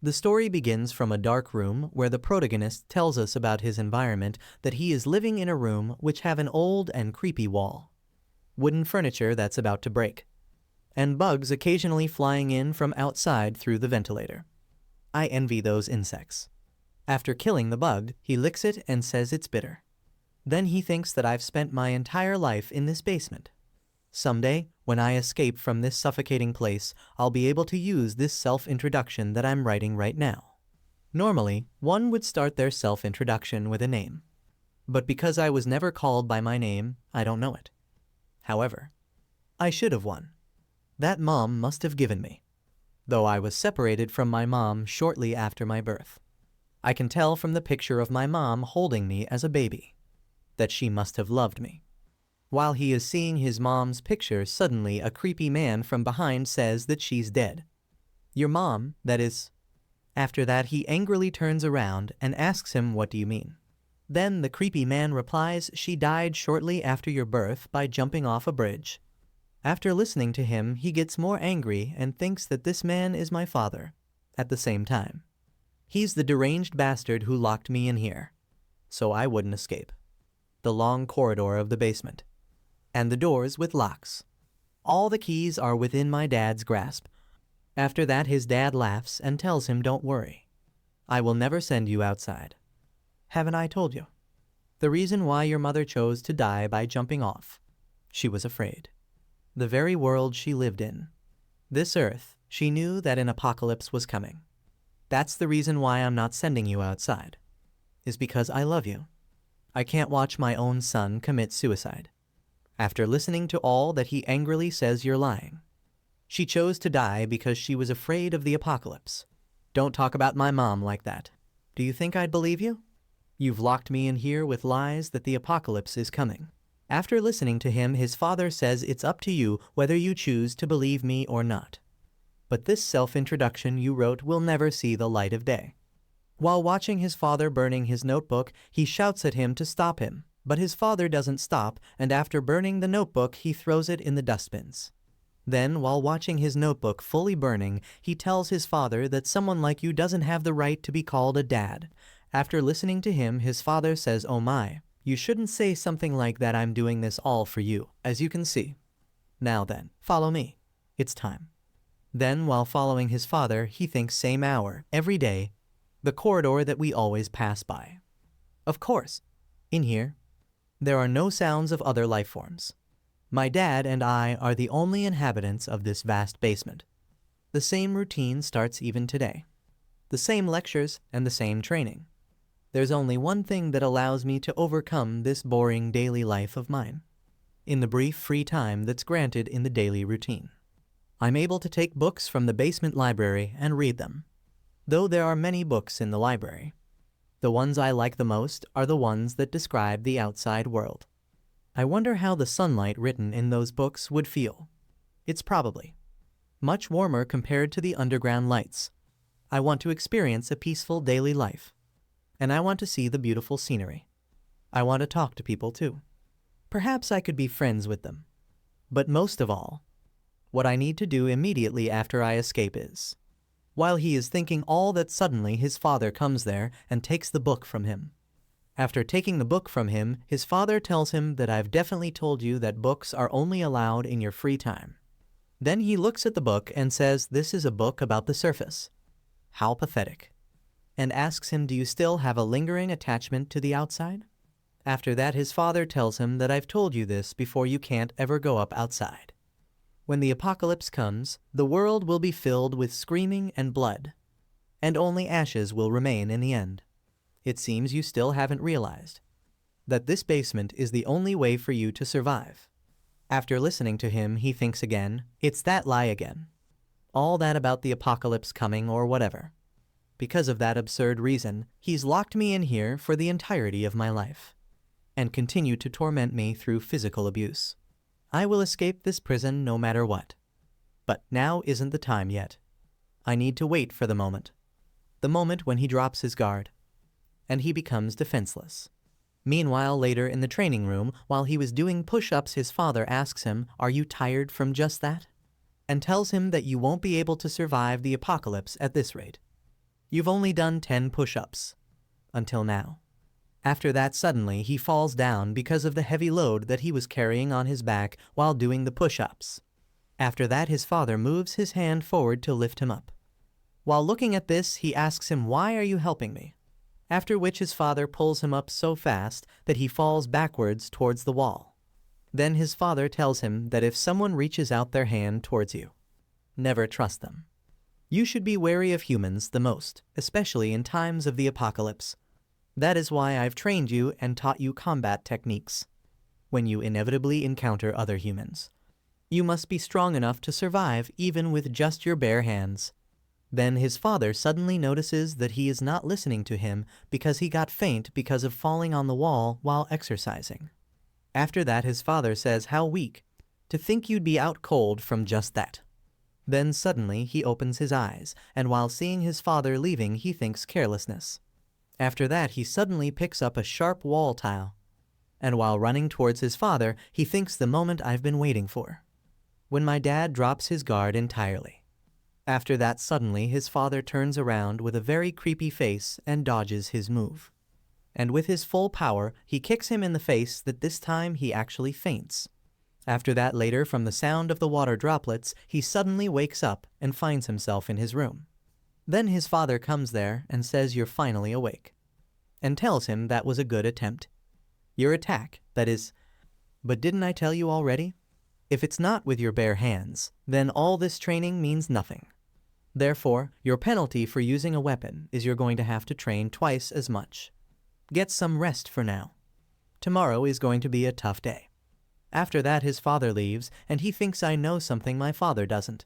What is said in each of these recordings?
The story begins from a dark room where the protagonist tells us about his environment, that he is living in a room which have an old and creepy wall, wooden furniture that's about to break, and bugs occasionally flying in from outside through the ventilator. I envy those insects. After killing the bug, he licks it and says it's bitter. Then he thinks that I've spent my entire life in this basement. Someday, when I escape from this suffocating place, I'll be able to use this self-introduction that I'm writing right now. Normally, one would start their self-introduction with a name. But because I was never called by my name, I don't know it. However, I should have one. That mom must have given me, though I was separated from my mom shortly after my birth. I can tell from the picture of my mom holding me as a baby that she must have loved me. While he is seeing his mom's picture, suddenly a creepy man from behind says that she's dead. Your mom, that is. After that, he angrily turns around and asks him, what do you mean? Then the creepy man replies, she died shortly after your birth by jumping off a bridge. After listening to him, he gets more angry and thinks that this man is my father. At the same time, he's the deranged bastard who locked me in here, so I wouldn't escape. The long corridor of the basement, and the doors with locks. All the keys are within my dad's grasp. After that, his dad laughs and tells him, don't worry, I will never send you outside. Haven't I told you? The reason why your mother chose to die by jumping off. She was afraid. The very world she lived in, this earth, she knew that an apocalypse was coming. That's the reason why I'm not sending you outside, is because I love you. I can't watch my own son commit suicide. After listening to all that, he angrily says, you're lying. She chose to die because she was afraid of the apocalypse. Don't talk about my mom like that. Do you think I'd believe you? You've locked me in here with lies that the apocalypse is coming. After listening to him, his father says it's up to you whether you choose to believe me or not. But this self-introduction you wrote will never see the light of day. While watching his father burning his notebook, he shouts at him to stop him, but his father doesn't stop, and after burning the notebook, he throws it in the dustbins. Then, while watching his notebook fully burning, he tells his father that someone like you doesn't have the right to be called a dad. After listening to him, his father says, oh my, you shouldn't say something like that, I'm doing this all for you, as you can see. Now then, follow me. It's time. Then, while following his father, he thinks same hour, every day, the corridor that we always pass by. Of course, in here, there are no sounds of other life forms. My dad and I are the only inhabitants of this vast basement. The same routine starts even today. The same lectures and the same training. There's only one thing that allows me to overcome this boring daily life of mine. In the brief free time that's granted in the daily routine, I'm able to take books from the basement library and read them. Though there are many books in the library, the ones I like the most are the ones that describe the outside world. I wonder how the sunlight written in those books would feel. It's probably much warmer compared to the underground lights. I want to experience a peaceful daily life. And I want to see the beautiful scenery. I want to talk to people too. Perhaps I could be friends with them. But most of all, what I need to do immediately after I escape is, while he is thinking all that, suddenly his father comes there and takes the book from him. After taking the book from him, his father tells him that I've definitely told you that books are only allowed in your free time. Then he looks at the book and says this is a book about the surface. How pathetic. And asks him, do you still have a lingering attachment to the outside? After that, his father tells him that I've told you this before, you can't ever go up outside. When the apocalypse comes, the world will be filled with screaming and blood, and only ashes will remain in the end. It seems you still haven't realized that this basement is the only way for you to survive. After listening to him, he thinks again, it's that lie again. All that about the apocalypse coming or whatever. Because of that absurd reason, he's locked me in here for the entirety of my life, and continued to torment me through physical abuse. I will escape this prison no matter what. But now isn't the time yet. I need to wait for the moment when he drops his guard, and he becomes defenseless. Meanwhile, later in the training room, while he was doing push-ups, his father asks him, are you tired from just that? And tells him that you won't be able to survive the apocalypse at this rate. You've only done 10 push-ups. Until now. After that, suddenly he falls down because of the heavy load that he was carrying on his back while doing the push-ups. After that, his father moves his hand forward to lift him up. While looking at this, he asks him, "Why are you helping me?" After which his father pulls him up so fast that he falls backwards towards the wall. Then his father tells him that if someone reaches out their hand towards you, never trust them. You should be wary of humans the most, especially in times of the apocalypse. That is why I've trained you and taught you combat techniques. When you inevitably encounter other humans, you must be strong enough to survive even with just your bare hands. Then his father suddenly notices that he is not listening to him because he got faint because of falling on the wall while exercising. After that, his father says, "How weak. To think you'd be out cold from just that." Then suddenly he opens his eyes, and while seeing his father leaving, he thinks carelessness. After that, he suddenly picks up a sharp wall tile. And while running towards his father, he thinks the moment I've been waiting for. When my dad drops his guard entirely. After that, suddenly his father turns around with a very creepy face and dodges his move. And with his full power, he kicks him in the face that this time he actually faints. After that, later, from the sound of the water droplets, he suddenly wakes up and finds himself in his room. Then his father comes there and says, "You're finally awake," and tells him that was a good attempt. Your attack, that is. But didn't I tell you already? If it's not with your bare hands, then all this training means nothing. Therefore, your penalty for using a weapon is you're going to have to train twice as much. Get some rest for now. Tomorrow is going to be a tough day. After that, his father leaves, and he thinks I know something my father doesn't.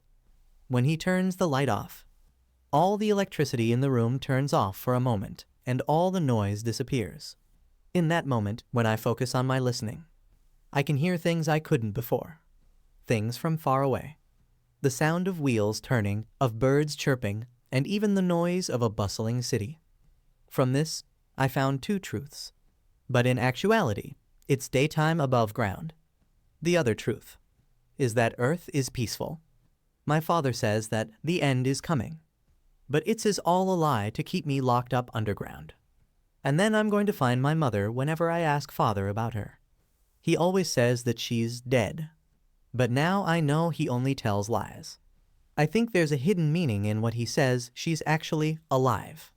When he turns the light off, all the electricity in the room turns off for a moment, and all the noise disappears. In that moment, when I focus on my listening, I can hear things I couldn't before. Things from far away. The sound of wheels turning, of birds chirping, and even the noise of a bustling city. From this, I found two truths. But in actuality, it's daytime above ground. The other truth is that Earth is peaceful. My father says that the end is coming. But it's all a lie to keep me locked up underground. And then I'm going to find my mother whenever I ask father about her. He always says that she's dead. But now I know he only tells lies. I think there's a hidden meaning in what he says. She's actually alive.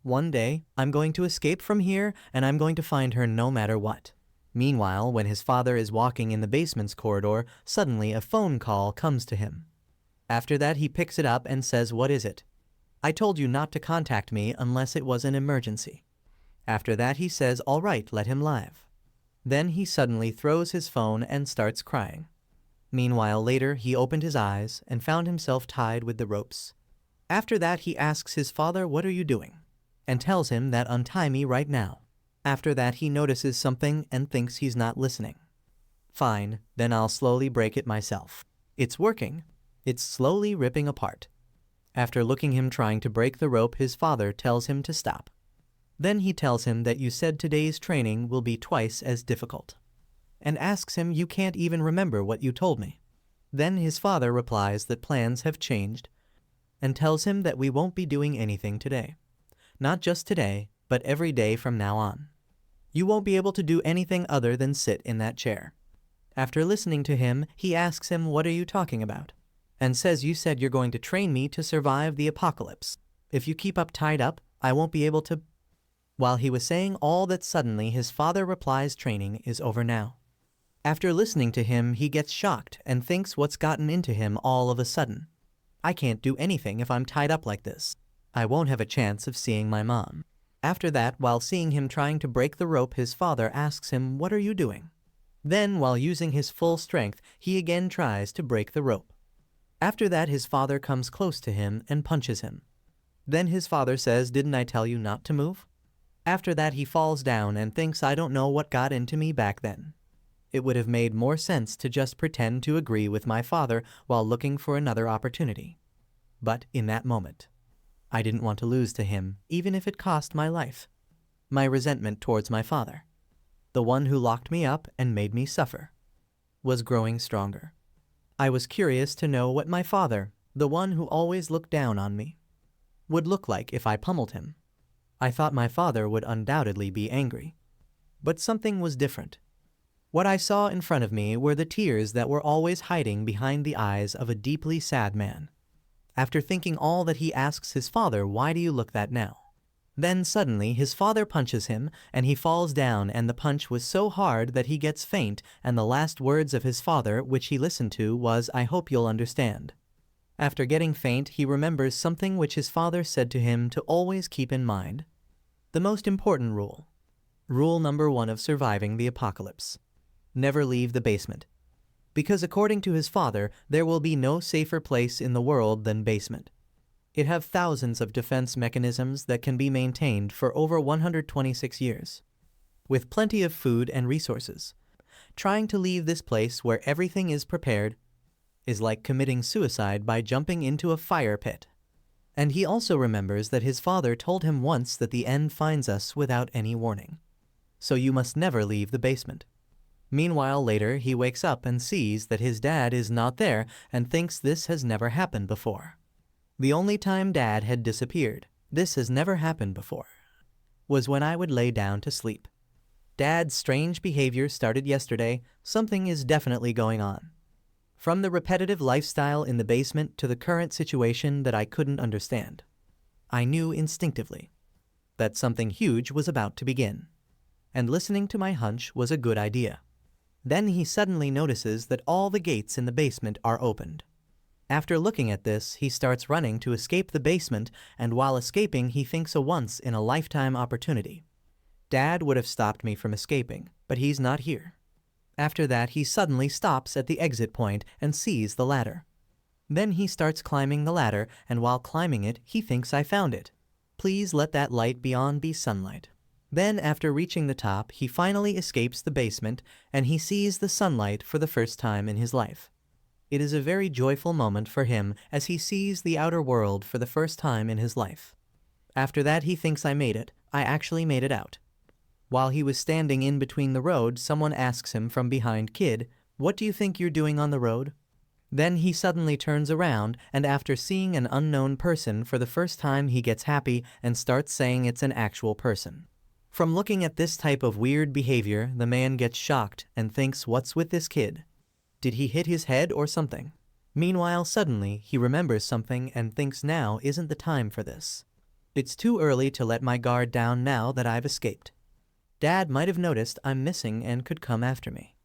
One day, I'm going to escape from here, and I'm going to find her no matter what. Meanwhile, when his father is walking in the basement's corridor, suddenly a phone call comes to him. After that, he picks it up and says, "What is it?" "I told you not to contact me unless it was an emergency." After that, he says, "All right, let him live." Then he suddenly throws his phone and starts crying. Meanwhile, later, he opened his eyes and found himself tied with the ropes. After that, he asks his father, "What are you doing?" and tells him that untie me right now. After that, he notices something and thinks he's not listening. Fine, then I'll slowly break it myself. It's working. It's slowly ripping apart. After looking him trying to break the rope, his father tells him to stop. Then he tells him that you said today's training will be twice as difficult, and asks him, "You can't even remember what you told me." Then his father replies that plans have changed, and tells him that we won't be doing anything today. Not just today, but every day from now on. You won't be able to do anything other than sit in that chair. After listening to him, he asks him, "What are you talking about?" and says, "You said you're going to train me to survive the apocalypse. If you keep up tied up, I won't be able to..." While he was saying all that, suddenly his father replies, "Training is over now." After listening to him, he gets shocked and thinks what's gotten into him all of a sudden. I can't do anything if I'm tied up like this. I won't have a chance of seeing my mom. After that, while seeing him trying to break the rope, his father asks him, "What are you doing?" Then, while using his full strength, he again tries to break the rope. After that, his father comes close to him and punches him. Then his father says, "Didn't I tell you not to move?" After that, he falls down and thinks, I don't know what got into me back then. It would have made more sense to just pretend to agree with my father while looking for another opportunity. But in that moment, I didn't want to lose to him, even if it cost my life. My resentment towards my father, the one who locked me up and made me suffer, was growing stronger. I was curious to know what my father, the one who always looked down on me, would look like if I pummeled him. I thought my father would undoubtedly be angry. But something was different. What I saw in front of me were the tears that were always hiding behind the eyes of a deeply sad man. After thinking all that, he asks his father, "Why do you look that now?" Then suddenly his father punches him and he falls down, and the punch was so hard that he gets faint, and the last words of his father which he listened to was, "I hope you'll understand." After getting faint, he remembers something which his father said to him to always keep in mind. The most important rule. Rule number 1 of surviving the apocalypse. Never leave the basement. Because according to his father, there will be no safer place in the world than basement. It have thousands of defense mechanisms that can be maintained for over 126 years. With plenty of food and resources. Trying to leave this place where everything is prepared is like committing suicide by jumping into a fire pit. And he also remembers that his father told him once that the end finds us without any warning. So you must never leave the basement. Meanwhile, later he wakes up and sees that his dad is not there and thinks this has never happened before. The only time Dad had disappeared, this has never happened before, was when I would lay down to sleep. Dad's strange behavior started yesterday. Something is definitely going on. From the repetitive lifestyle in the basement to the current situation that I couldn't understand. I knew instinctively that something huge was about to begin, and listening to my hunch was a good idea. Then he suddenly notices that all the gates in the basement are opened. After looking at this, he starts running to escape the basement, and while escaping, he thinks a once-in-a-lifetime opportunity. Dad would have stopped me from escaping, but he's not here. After that, he suddenly stops at the exit point and sees the ladder. Then he starts climbing the ladder, and while climbing it, he thinks I found it. Please let that light beyond be sunlight. Then, after reaching the top, he finally escapes the basement, and he sees the sunlight for the first time in his life. It is a very joyful moment for him as he sees the outer world for the first time in his life. After that, he thinks I made it. I actually made it out. While he was standing in between the road, someone asks him from behind, "Kid, what do you think you're doing on the road?" Then he suddenly turns around, and after seeing an unknown person for the first time, he gets happy and starts saying it's an actual person. From looking at this type of weird behavior, the man gets shocked and thinks, "What's with this kid? Did he hit his head or something?" Meanwhile, suddenly, he remembers something and thinks now isn't the time for this. It's too early to let my guard down now that I've escaped. Dad might have noticed I'm missing and could come after me.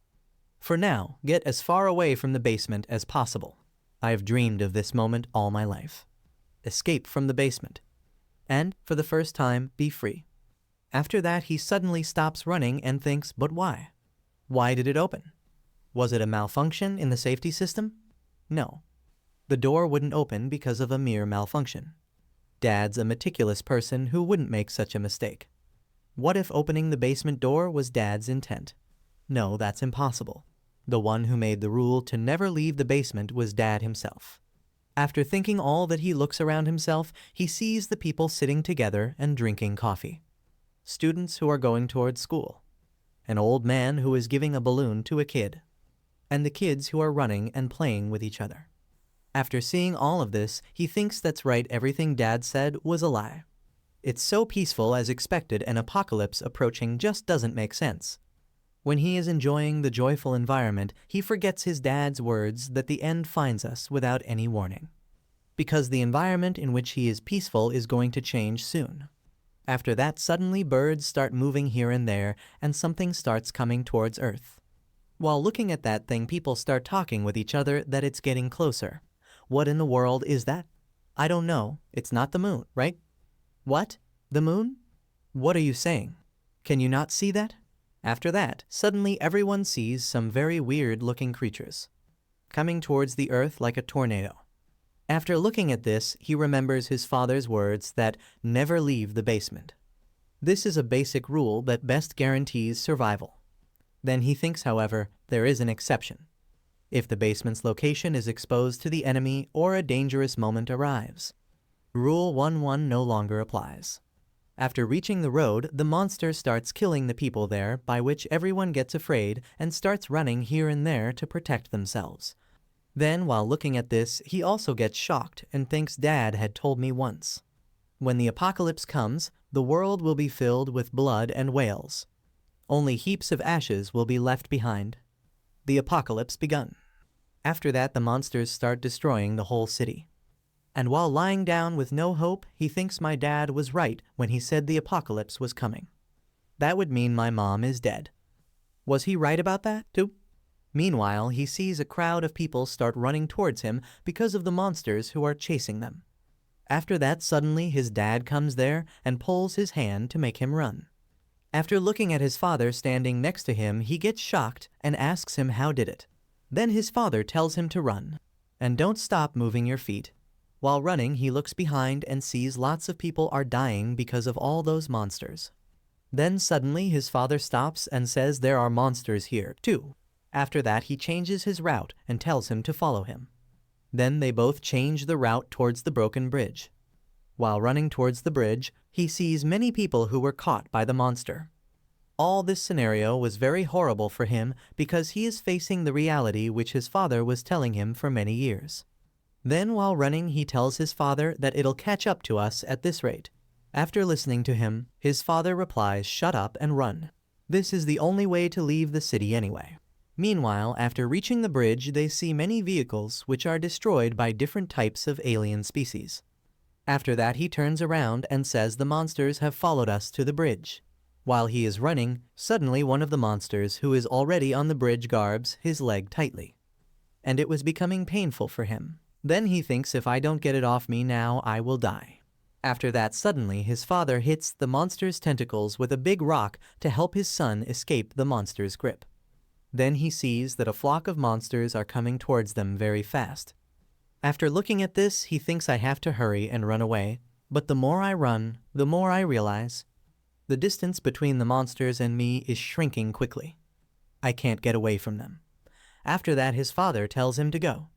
For now, get as far away from the basement as possible. I have dreamed of this moment all my life. Escape from the basement. And, for the first time, be free. After that, he suddenly stops running and thinks, but why? Why did it open? Was it a malfunction in the safety system? No. The door wouldn't open because of a mere malfunction. Dad's a meticulous person who wouldn't make such a mistake. What if opening the basement door was Dad's intent? No, that's impossible. The one who made the rule to never leave the basement was Dad himself. After thinking all that, he looks around himself, he sees the people sitting together and drinking coffee. Students who are going towards school. An old man who is giving a balloon to a kid. And the kids who are running and playing with each other. After seeing all of this, he thinks that's right, everything Dad said was a lie. It's so peaceful as expected, an apocalypse approaching just doesn't make sense. When he is enjoying the joyful environment, he forgets his dad's words that the end finds us without any warning. Because the environment in which he is peaceful is going to change soon. After that, suddenly birds start moving here and there, and something starts coming towards Earth. While looking at that thing, people start talking with each other that it's getting closer. What in the world is that? I don't know. It's not the moon, right? What? The moon? What are you saying? Can you not see that? After that, suddenly everyone sees some very weird-looking creatures coming towards the Earth like a tornado. After looking at this, he remembers his father's words that never leave the basement. This is a basic rule that best guarantees survival. Then he thinks, however, there is an exception. If the basement's location is exposed to the enemy or a dangerous moment arrives. Rule 1-1 no longer applies. After reaching the road, the monster starts killing the people there, by which everyone gets afraid and starts running here and there to protect themselves. Then, while looking at this, he also gets shocked and thinks Dad had told me once. When the apocalypse comes, the world will be filled with blood and wails. Only heaps of ashes will be left behind. The apocalypse begun. After that, the monsters start destroying the whole city. And while lying down with no hope, he thinks my dad was right when he said the apocalypse was coming. That would mean my mom is dead. Was he right about that, too? Meanwhile, he sees a crowd of people start running towards him because of the monsters who are chasing them. After that, suddenly his dad comes there and pulls his hand to make him run. After looking at his father standing next to him, he gets shocked and asks him how did it. Then his father tells him to run, and don't stop moving your feet. While running, he looks behind and sees lots of people are dying because of all those monsters. Then suddenly his father stops and says there are monsters here, too. After that, he changes his route and tells him to follow him. Then they both change the route towards the broken bridge. While running towards the bridge, he sees many people who were caught by the monster. All this scenario was very horrible for him because he is facing the reality which his father was telling him for many years. Then while running, he tells his father that it'll catch up to us at this rate. After listening to him, his father replies, "Shut up and run. This is the only way to leave the city anyway." Meanwhile, after reaching the bridge, they see many vehicles which are destroyed by different types of alien species. After that, he turns around and says the monsters have followed us to the bridge. While he is running, suddenly one of the monsters who is already on the bridge grabs his leg tightly. And it was becoming painful for him. Then he thinks if I don't get it off me now, I will die. After that, suddenly his father hits the monster's tentacles with a big rock to help his son escape the monster's grip. Then he sees that a flock of monsters are coming towards them very fast. After looking at this, he thinks I have to hurry and run away, but the more I run, the more I realize the distance between the monsters and me is shrinking quickly. I can't get away from them. After that, his father tells him to go.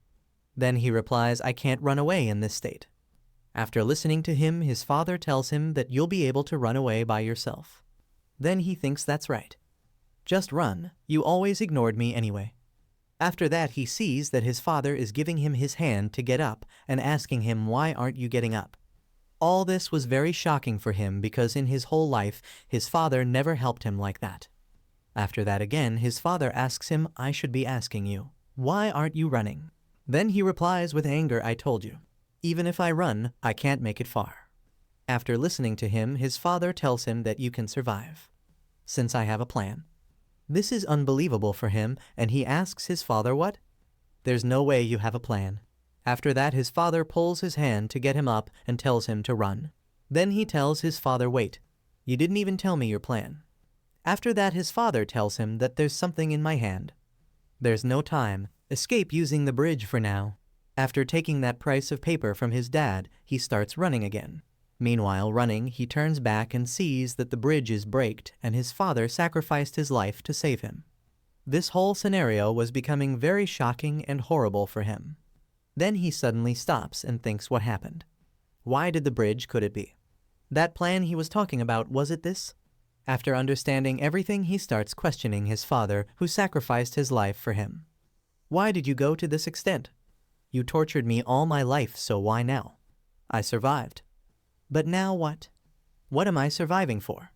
Then he replies, I can't run away in this state. After listening to him, his father tells him that you'll be able to run away by yourself. Then he thinks that's right. Just run, you always ignored me anyway. After that, he sees that his father is giving him his hand to get up and asking him, why aren't you getting up? All this was very shocking for him because in his whole life, his father never helped him like that. After that again, his father asks him, I should be asking you, why aren't you running? Then he replies with anger, I told you. Even if I run, I can't make it far. After listening to him, his father tells him that you can survive, since I have a plan. This is unbelievable for him, and he asks his father what? There's no way you have a plan. After that, his father pulls his hand to get him up and tells him to run. Then he tells his father, wait, you didn't even tell me your plan. After that, his father tells him that there's something in my hand. There's no time. Escape using the bridge for now. After taking that price of paper from his dad, he starts running again. Meanwhile, running, he turns back and sees that the bridge is braked and his father sacrificed his life to save him. This whole scenario was becoming very shocking and horrible for him. Then he suddenly stops and thinks what happened. Why did the bridge could it be? That plan he was talking about, was it this? After understanding everything, he starts questioning his father who sacrificed his life for him. Why did you go to this extent? You tortured me all my life, so why now? I survived. But now what? What am I surviving for?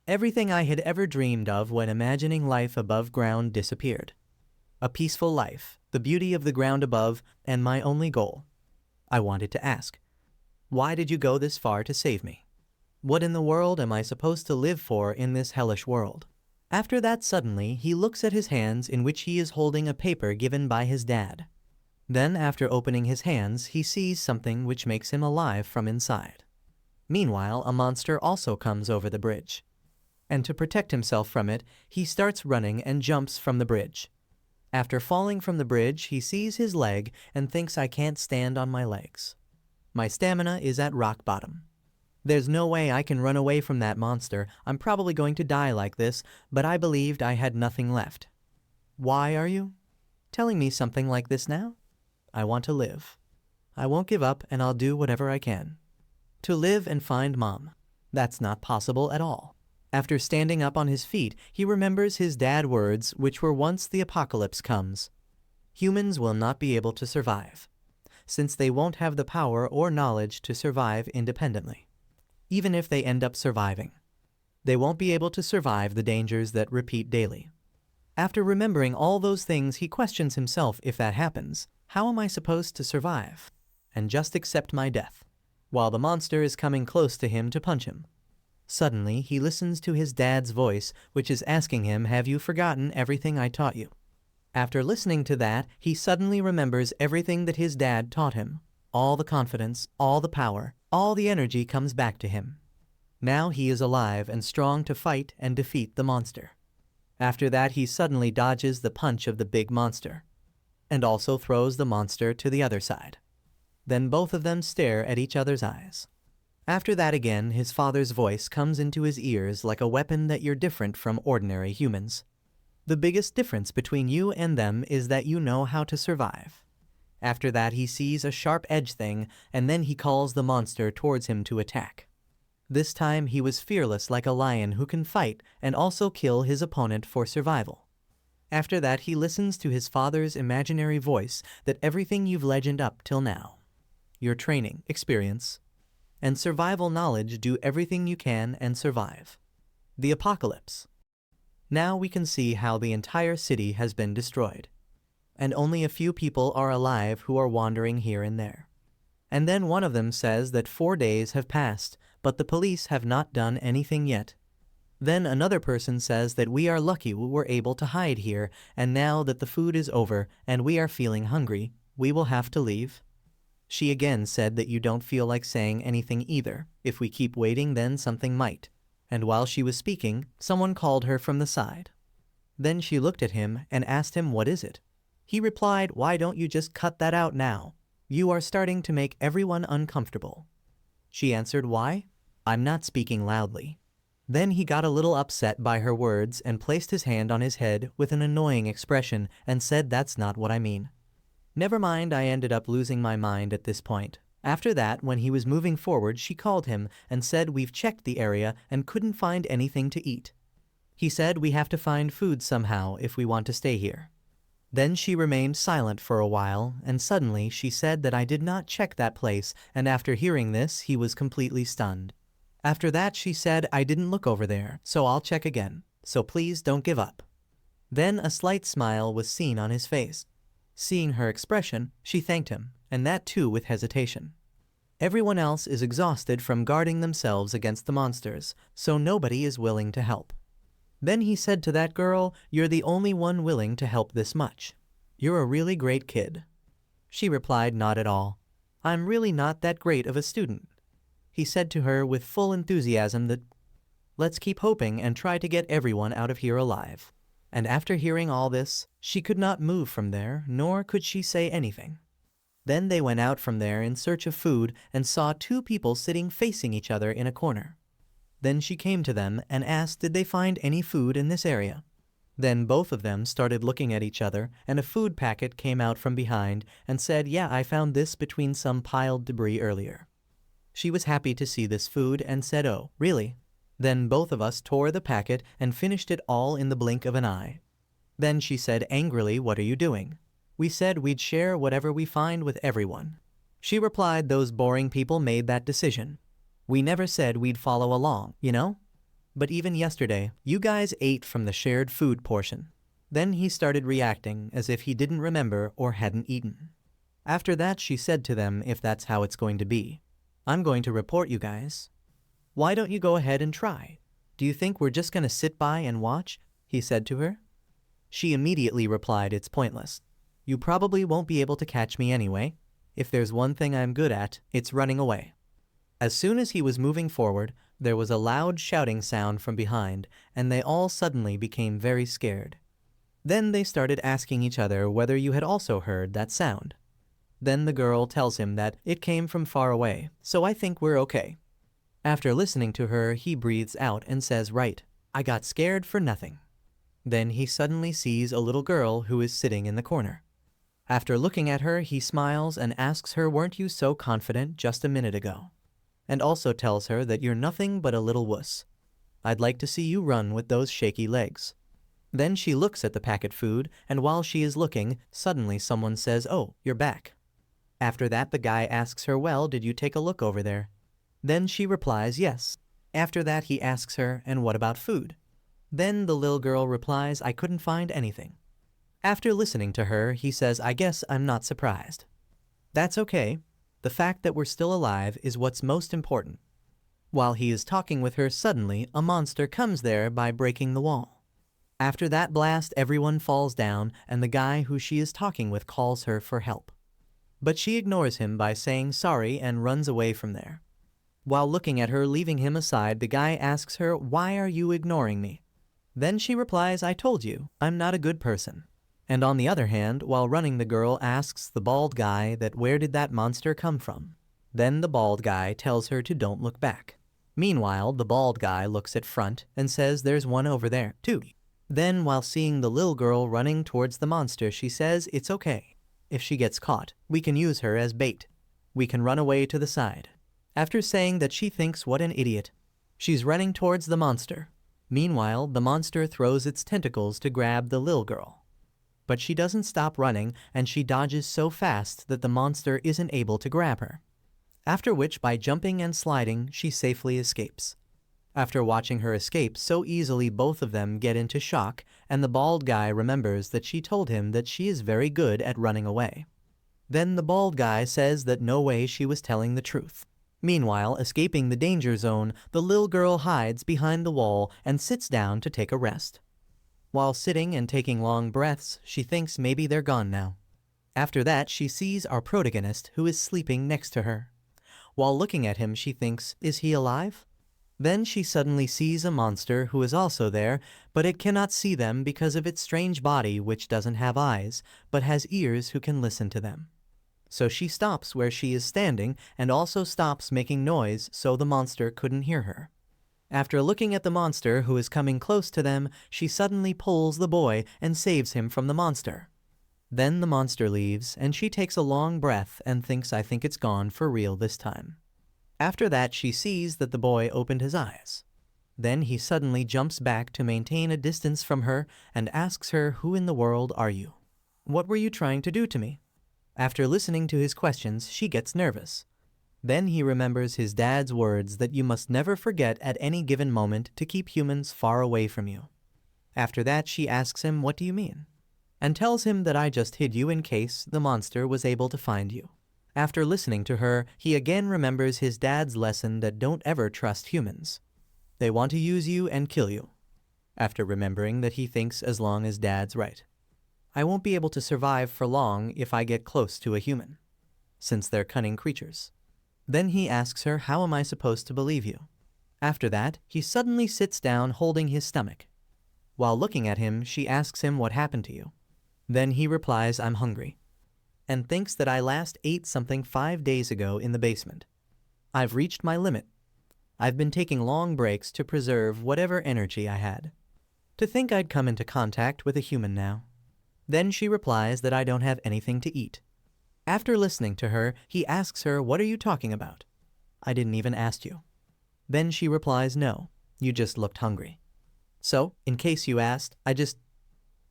Everything I had ever dreamed of when imagining life above ground disappeared. A peaceful life, the beauty of the ground above, and my only goal. I wanted to ask, why did you go this far to save me? What in the world am I supposed to live for in this hellish world? After that, suddenly, he looks at his hands in which he is holding a paper given by his dad. Then, after opening his hands, he sees something which makes him alive from inside. Meanwhile, a monster also comes over the bridge. And to protect himself from it, he starts running and jumps from the bridge. After falling from the bridge, he sees his leg and thinks I can't stand on my legs. My stamina is at rock bottom. There's no way I can run away from that monster. I'm probably going to die like this, but I believed I had nothing left. Why are you telling me something like this now? I want to live. I won't give up and I'll do whatever I can. To live and find Mom. That's not possible at all. After standing up on his feet, he remembers his dad's words, which were once the apocalypse comes. Humans will not be able to survive, since they won't have the power or knowledge to survive independently. even if they end up surviving. They won't be able to survive the dangers that repeat daily. After remembering all those things, he questions himself, if that happens, how am I supposed to survive? And just accept my death. While the monster is coming close to him to punch him. Suddenly, he listens to his dad's voice, which is asking him, have you forgotten everything I taught you? After listening to that, he suddenly remembers everything that his dad taught him. All the confidence, all the power, all the energy comes back to him. Now he is alive and strong to fight and defeat the monster. After that, he suddenly dodges the punch of the big monster, and also throws the monster to the other side. Then both of them stare at each other's eyes. After that again, his father's voice comes into his ears like a weapon that you're different from ordinary humans. The biggest difference between you and them is that you know how to survive. After that, he sees a sharp edge thing, and then he calls the monster towards him to attack. This time he was fearless like a lion who can fight and also kill his opponent for survival. After that, he listens to his father's imaginary voice that everything you've legended up till now, your training, experience, and survival knowledge, do everything you can and survive. The apocalypse. Now we can see how the entire city has been destroyed, and only a few people are alive who are wandering here and there. And then one of them says that 4 days have passed, but the police have not done anything yet. Then another person says that we are lucky we were able to hide here, and now that the food is over and we are feeling hungry, we will have to leave. She again said that you don't feel like saying anything either. If we keep waiting, then something might. And while she was speaking, someone called her from the side. Then she looked at him and asked him, what is it? He replied, why don't you just cut that out now? You are starting to make everyone uncomfortable. She answered, why? I'm not speaking loudly. Then he got a little upset by her words and placed his hand on his head with an annoying expression and said, that's not what I mean. Never mind, I ended up losing my mind at this point. After that, when he was moving forward, she called him and said, we've checked the area and couldn't find anything to eat. He said, we have to find food somehow if we want to stay here. Then she remained silent for a while, and suddenly she said that I did not check that place, and after hearing this, he was completely stunned. After that, she said, I didn't look over there, so I'll check again, so please don't give up. Then a slight smile was seen on his face. Seeing her expression, she thanked him, and that too with hesitation. Everyone else is exhausted from guarding themselves against the monsters, so nobody is willing to help. Then he said to that girl, you're the only one willing to help this much. You're a really great kid. She replied, not at all. I'm really not that great of a student. He said to her with full enthusiasm that, let's keep hoping and try to get everyone out of here alive. And after hearing all this, she could not move from there, nor could she say anything. Then they went out from there in search of food and saw 2 people sitting facing each other in a corner. Then she came to them and asked, did they find any food in this area? Then both of them started looking at each other, and a food packet came out from behind and said, yeah, I found this between some piled debris earlier. She was happy to see this food and said, oh, really? Then both of us tore the packet and finished it all in the blink of an eye. Then she said angrily, what are you doing? We said we'd share whatever we find with everyone. She replied, those boring people made that decision. We never said we'd follow along, you know? But even yesterday, you guys ate from the shared food portion. Then he started reacting as if he didn't remember or hadn't eaten. After that, she said to them, if that's how it's going to be, I'm going to report you guys. Why don't you go ahead and try? Do you think we're just going to sit by and watch? He said to her. She immediately replied, it's pointless. You probably won't be able to catch me anyway. If there's one thing I'm good at, it's running away. As soon as he was moving forward, there was a loud shouting sound from behind, and they all suddenly became very scared. Then they started asking each other whether you had also heard that sound. Then the girl tells him that it came from far away, so I think we're okay. After listening to her, he breathes out and says, right, I got scared for nothing. Then he suddenly sees a little girl who is sitting in the corner. After looking at her, he smiles and asks her, weren't you so confident just a minute ago? And also tells her that you're nothing but a little wuss. I'd like to see you run with those shaky legs. Then she looks at the packet food, and while she is looking, suddenly someone says, oh, you're back. After that, the guy asks her, well, did you take a look over there? Then she replies yes. After that he asks her, and what about food? Then the little girl replies, I couldn't find anything. After listening to her, he says, I guess I'm not surprised. That's okay. The fact that we're still alive is what's most important. While he is talking with her, suddenly a monster comes there by breaking the wall. After that blast, everyone falls down, and the guy who she is talking with calls her for help. But she ignores him by saying sorry and runs away from there. While looking at her, leaving him aside, the guy asks her, why are you ignoring me? Then she replies, I told you, I'm not a good person. And on the other hand, while running, the girl asks the bald guy that where did that monster come from? Then the bald guy tells her to don't look back. Meanwhile, the bald guy looks at front and says there's one over there, too. Then, while seeing the little girl running towards the monster, she says it's okay. If she gets caught, we can use her as bait. We can run away to the side. After saying that, she thinks what an idiot. She's running towards the monster. Meanwhile, the monster throws its tentacles to grab the little girl. But she doesn't stop running, and she dodges so fast that the monster isn't able to grab her. After which, by jumping and sliding, she safely escapes. After watching her escape so easily, both of them get into shock, and the bald guy remembers that she told him that she is very good at running away. Then the bald guy says that no way she was telling the truth. Meanwhile, escaping the danger zone, the little girl hides behind the wall and sits down to take a rest. While sitting and taking long breaths, she thinks maybe they're gone now. After that, she sees our protagonist, who is sleeping next to her. While looking at him, she thinks, is he alive? Then she suddenly sees a monster who is also there, but it cannot see them because of its strange body, which doesn't have eyes, but has ears who can listen to them. So she stops where she is standing and also stops making noise so the monster couldn't hear her. After looking at the monster who is coming close to them, she suddenly pulls the boy and saves him from the monster. Then the monster leaves, and she takes a long breath and thinks, I think it's gone for real this time. After that, she sees that the boy opened his eyes. Then he suddenly jumps back to maintain a distance from her and asks her, who in the world are you? What were you trying to do to me? After listening to his questions, she gets nervous. Then he remembers his dad's words that you must never forget at any given moment to keep humans far away from you. After that, she asks him, what do you mean? And tells him that I just hid you in case the monster was able to find you. After listening to her, he again remembers his dad's lesson that don't ever trust humans. They want to use you and kill you. After remembering that, he thinks as long as dad's right. I won't be able to survive for long if I get close to a human, since they're cunning creatures. Then he asks her, how am I supposed to believe you? After that, he suddenly sits down holding his stomach. While looking at him, she asks him what happened to you. Then he replies, I'm hungry, and thinks that I last ate something 5 days ago in the basement. I've reached my limit. I've been taking long breaks to preserve whatever energy I had. To think I'd come into contact with a human now. Then she replies that I don't have anything to eat. After listening to her, he asks her, what are you talking about? I didn't even ask you. Then she replies, no, you just looked hungry. So, in case you asked,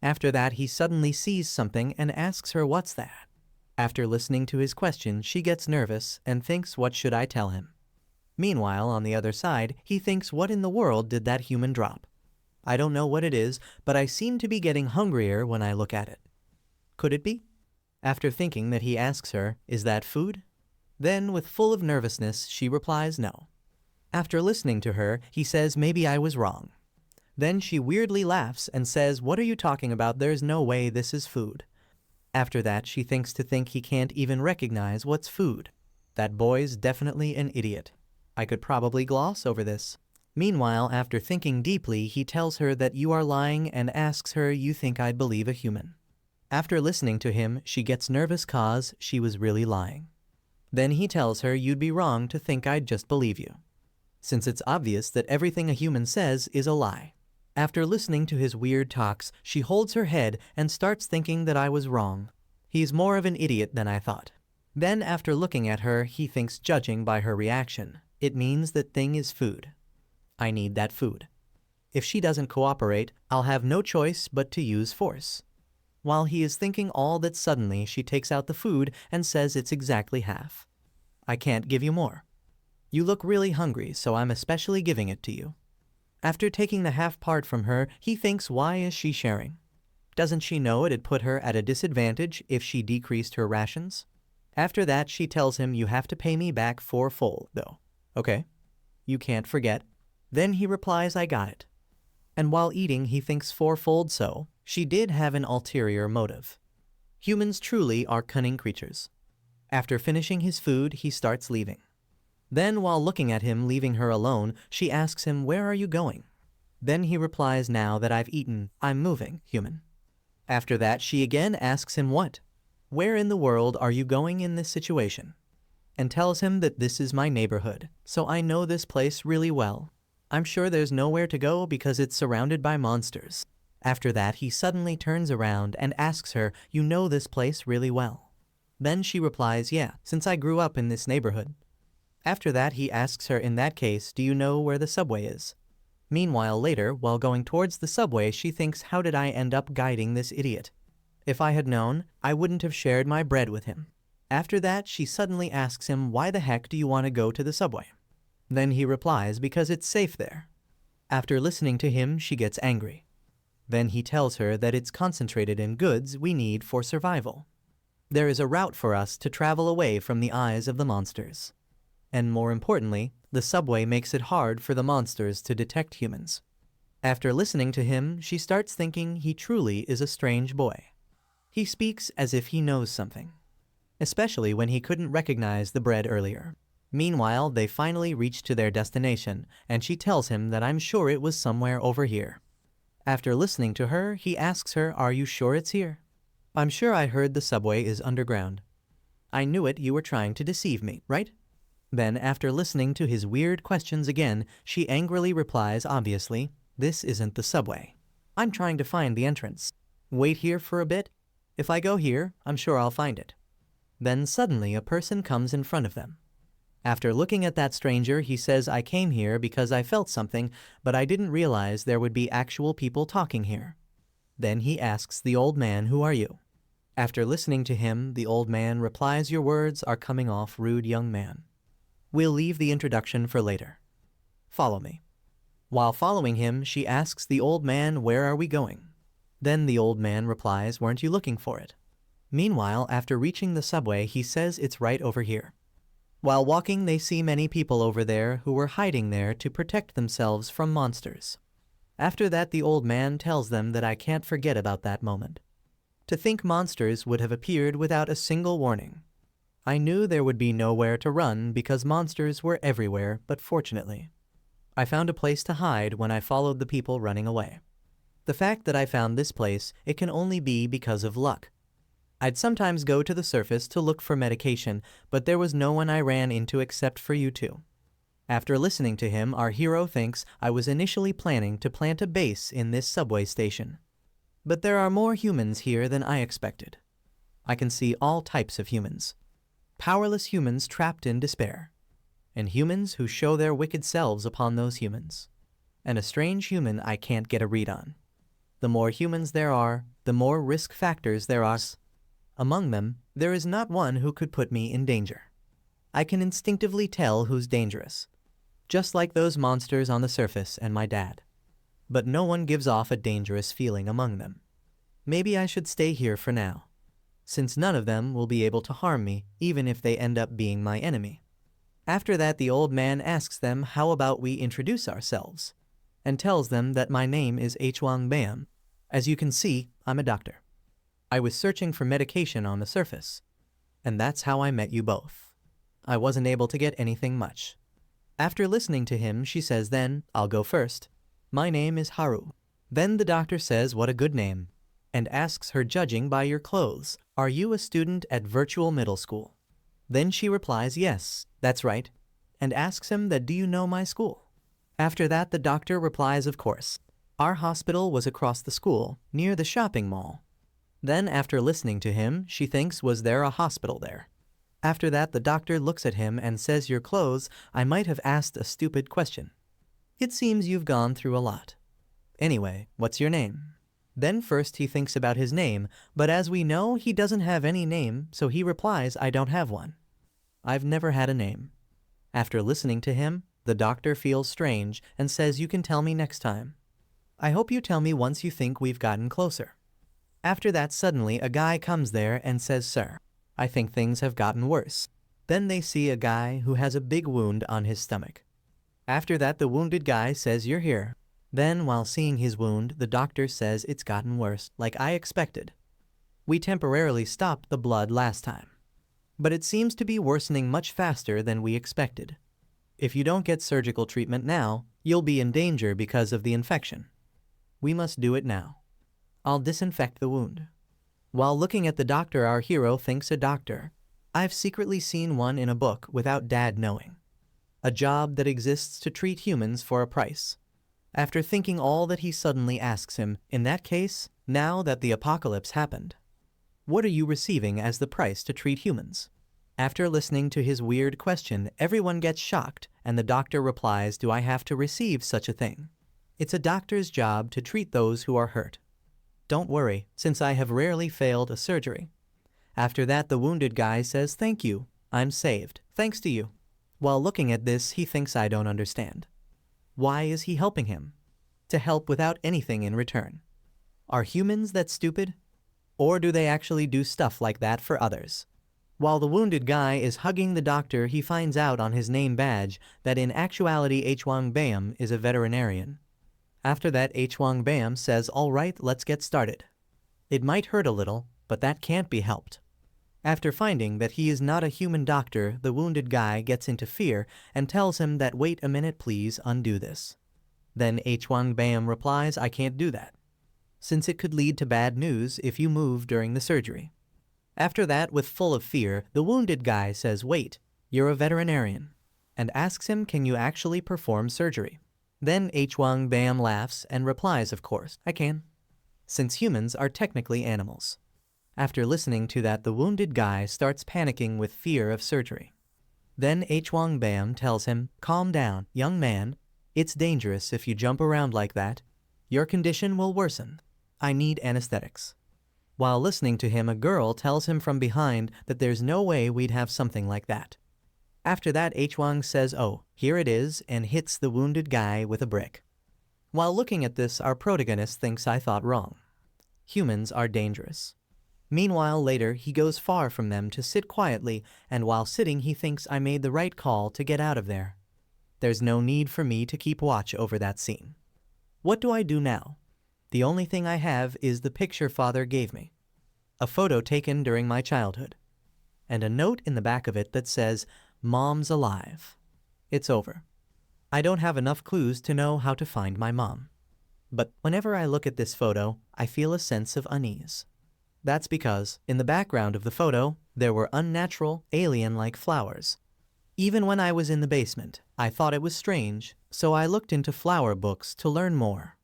After that, he suddenly sees something and asks her, what's that? After listening to his question, she gets nervous and thinks, what should I tell him? Meanwhile, on the other side, he thinks, what in the world did that human drop? I don't know what it is, but I seem to be getting hungrier when I look at it. Could it be? After thinking that, he asks her, is that food? Then, with full of nervousness, she replies no. After listening to her, he says, maybe I was wrong. Then she weirdly laughs and says, what are you talking about? There's no way this is food. After that, she thinks he can't even recognize what's food. That boy's definitely an idiot. I could probably gloss over this. Meanwhile, after thinking deeply, he tells her that you are lying and asks her, you think I'd believe a human? After listening to him, she gets nervous cause she was really lying. Then he tells her, you'd be wrong to think I'd just believe you, since it's obvious that everything a human says is a lie. After listening to his weird talks, she holds her head and starts thinking that I was wrong. He's more of an idiot than I thought. Then, after looking at her, he thinks, judging by her reaction, it means that thing is food. I need that food. If she doesn't cooperate, I'll have no choice but to use force. While he is thinking all that, suddenly she takes out the food and says it's exactly half. I can't give you more. You look really hungry, so I'm especially giving it to you. After taking the half part from her, he thinks, why is she sharing? Doesn't she know it'd put her at a disadvantage if she decreased her rations? After that, she tells him, you have to pay me back fourfold, though. Okay. You can't forget. Then he replies, I got it. And while eating, he thinks fourfold, so she did have an ulterior motive. Humans truly are cunning creatures. After finishing his food, he starts leaving. Then, while looking at him leaving her alone, she asks him, where are you going? Then he replies, now that I've eaten, I'm moving, human. After that, she again asks him what? Where in the world are you going in this situation? And tells him that this is my neighborhood, so I know this place really well. I'm sure there's nowhere to go because it's surrounded by monsters. After that, he suddenly turns around and asks her, you know this place really well. Then she replies, yeah, since I grew up in this neighborhood. After that, he asks her, in that case, do you know where the subway is? Meanwhile, later, while going towards the subway, she thinks, how did I end up guiding this idiot? If I had known, I wouldn't have shared my bread with him. After that, she suddenly asks him, why the heck do you want to go to the subway? Then he replies, because it's safe there. After listening to him, she gets angry. Then he tells her that it's concentrated in goods we need for survival. There is a route for us to travel away from the eyes of the monsters. And more importantly, the subway makes it hard for the monsters to detect humans. After listening to him, she starts thinking he truly is a strange boy. He speaks as if he knows something, especially when he couldn't recognize the bread earlier. Meanwhile, they finally reach to their destination, and she tells him that I'm sure it was somewhere over here. After listening to her, he asks her, are you sure it's here? I'm sure I heard the subway is underground. I knew it, you were trying to deceive me, right? Then, after listening to his weird questions again, she angrily replies, obviously, this isn't the subway. I'm trying to find the entrance. Wait here for a bit. If I go here, I'm sure I'll find it. Then suddenly a person comes in front of them. After looking at that stranger, he says, I came here because I felt something, but I didn't realize there would be actual people talking here. Then he asks the old man, who are you? After listening to him, the old man replies, your words are coming off rude, young man. We'll leave the introduction for later. Follow me. While following him, she asks the old man, where are we going? Then the old man replies, weren't you looking for it? Meanwhile, after reaching the subway, he says it's right over here. While walking, they see many people over there who were hiding there to protect themselves from monsters. After that, the old man tells them that I can't forget about that moment. To think monsters would have appeared without a single warning. I knew there would be nowhere to run because monsters were everywhere, but fortunately, I found a place to hide when I followed the people running away. The fact that I found this place, it can only be because of luck. I'd sometimes go to the surface to look for medication, but there was no one I ran into except for you two. After listening to him, our hero thinks I was initially planning to plant a base in this subway station. But there are more humans here than I expected. I can see all types of humans. Powerless humans trapped in despair, and humans who show their wicked selves upon those humans, and a strange human I can't get a read on. The more humans there are, the more risk factors there are. Among them, there is not one who could put me in danger. I can instinctively tell who's dangerous, just like those monsters on the surface and my dad. But no one gives off a dangerous feeling among them. Maybe I should stay here for now, since none of them will be able to harm me, even if they end up being my enemy. After that, the old man asks them, how about we introduce ourselves, and tells them that my name is Hwang Bam. As you can see, I'm a doctor. I was searching for medication on the surface, and that's how I met you both. I wasn't able to get anything much. After listening to him, she says, then, I'll go first. My name is Haru. Then the doctor says, what a good name, and asks her, judging by your clothes, are you a student at virtual middle school? Then she replies, yes, that's right, and asks him that, do you know my school? After that, the doctor replies, of course. Our hospital was across the school, near the shopping mall. Then, after listening to him, she thinks, was there a hospital there? After that, the doctor looks at him and says, your clothes, I might have asked a stupid question. It seems you've gone through a lot. Anyway, what's your name? Then first he thinks about his name, but as we know, he doesn't have any name, so he replies, I don't have one. I've never had a name. After listening to him, the doctor feels strange and says you can tell me next time. I hope you tell me once you think we've gotten closer. After that, suddenly a guy comes there and says, "Sir, I think things have gotten worse." Then they see a guy who has a big wound on his stomach. After that, the wounded guy says, "You're here." Then, while seeing his wound, the doctor says it's gotten worse, like I expected. We temporarily stopped the blood last time, but it seems to be worsening much faster than we expected. If you don't get surgical treatment now, you'll be in danger because of the infection. We must do it now. I'll disinfect the wound. While looking at the doctor, our hero thinks a doctor. I've secretly seen one in a book without Dad knowing. A job that exists to treat humans for a price. After thinking all that, he suddenly asks him, in that case, now that the apocalypse happened, what are you receiving as the price to treat humans? After listening to his weird question, everyone gets shocked, and the doctor replies, do I have to receive such a thing? It's a doctor's job to treat those who are hurt. Don't worry, since I have rarely failed a surgery. After that, the wounded guy says, thank you, I'm saved, thanks to you. While looking at this, he thinks I don't understand. Why is he helping him? To help without anything in return. Are humans that stupid? Or do they actually do stuff like that for others? While the wounded guy is hugging the doctor, he finds out on his name badge that in actuality Hwang Bam is a veterinarian. After that, Hwang Bam says, all right, let's get started. It might hurt a little, but that can't be helped. After finding that he is not a human doctor, the wounded guy gets into fear and tells him that wait a minute, please undo this. Then Hwang Bam replies, I can't do that, since it could lead to bad news if you move during the surgery. After that, with full of fear, the wounded guy says, wait, you're a veterinarian, and asks him, can you actually perform surgery? Then Hwang Bam laughs and replies, of course, I can, since humans are technically animals. After listening to that, the wounded guy starts panicking with fear of surgery. Then Hwang Bam tells him, calm down, young man. It's dangerous if you jump around like that. Your condition will worsen. I need anesthetics. While listening to him, a girl tells him from behind that there's no way we'd have something like that. After that, Hwang says, oh, here it is, and hits the wounded guy with a brick. While looking at this, our protagonist thinks I thought wrong. Humans are dangerous. Meanwhile, later, he goes far from them to sit quietly, and while sitting, he thinks I made the right call to get out of there. There's no need for me to keep watch over that scene. What do I do now? The only thing I have is the picture father gave me. A photo taken during my childhood. And a note in the back of it that says, Mom's alive. It's over. I don't have enough clues to know how to find my mom. But whenever I look at this photo, I feel a sense of unease. That's because, in the background of the photo, there were unnatural, alien-like flowers. Even when I was in the basement, I thought it was strange, so I looked into flower books to learn more.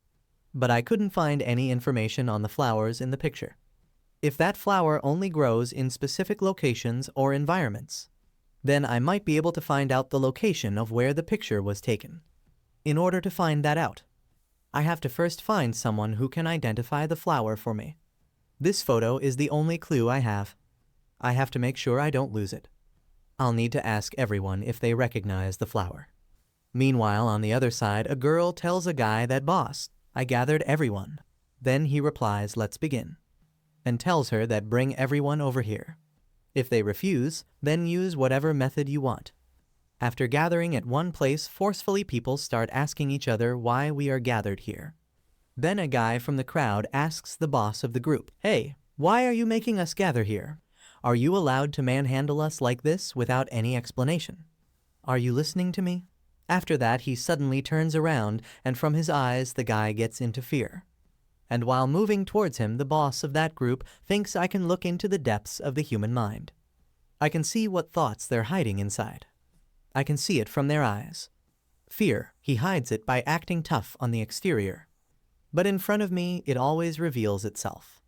But I couldn't find any information on the flowers in the picture. If that flower only grows in specific locations or environments, then I might be able to find out the location of where the picture was taken. In order to find that out, I have to first find someone who can identify the flower for me. This photo is the only clue I have. I have to make sure I don't lose it. I'll need to ask everyone if they recognize the flower. Meanwhile, on the other side, a girl tells a guy that boss, I gathered everyone. Then he replies, let's begin, and tells her that bring everyone over here. If they refuse, then use whatever method you want. After gathering at one place, forcefully people start asking each other why we are gathered here. Then a guy from the crowd asks the boss of the group, hey, why are you making us gather here? Are you allowed to manhandle us like this without any explanation? Are you listening to me? After that, he suddenly turns around, and from his eyes, the guy gets into fear. And while moving towards him, the boss of that group thinks I can look into the depths of the human mind. I can see what thoughts they're hiding inside. I can see it from their eyes. Fear, he hides it by acting tough on the exterior. But in front of me, it always reveals itself.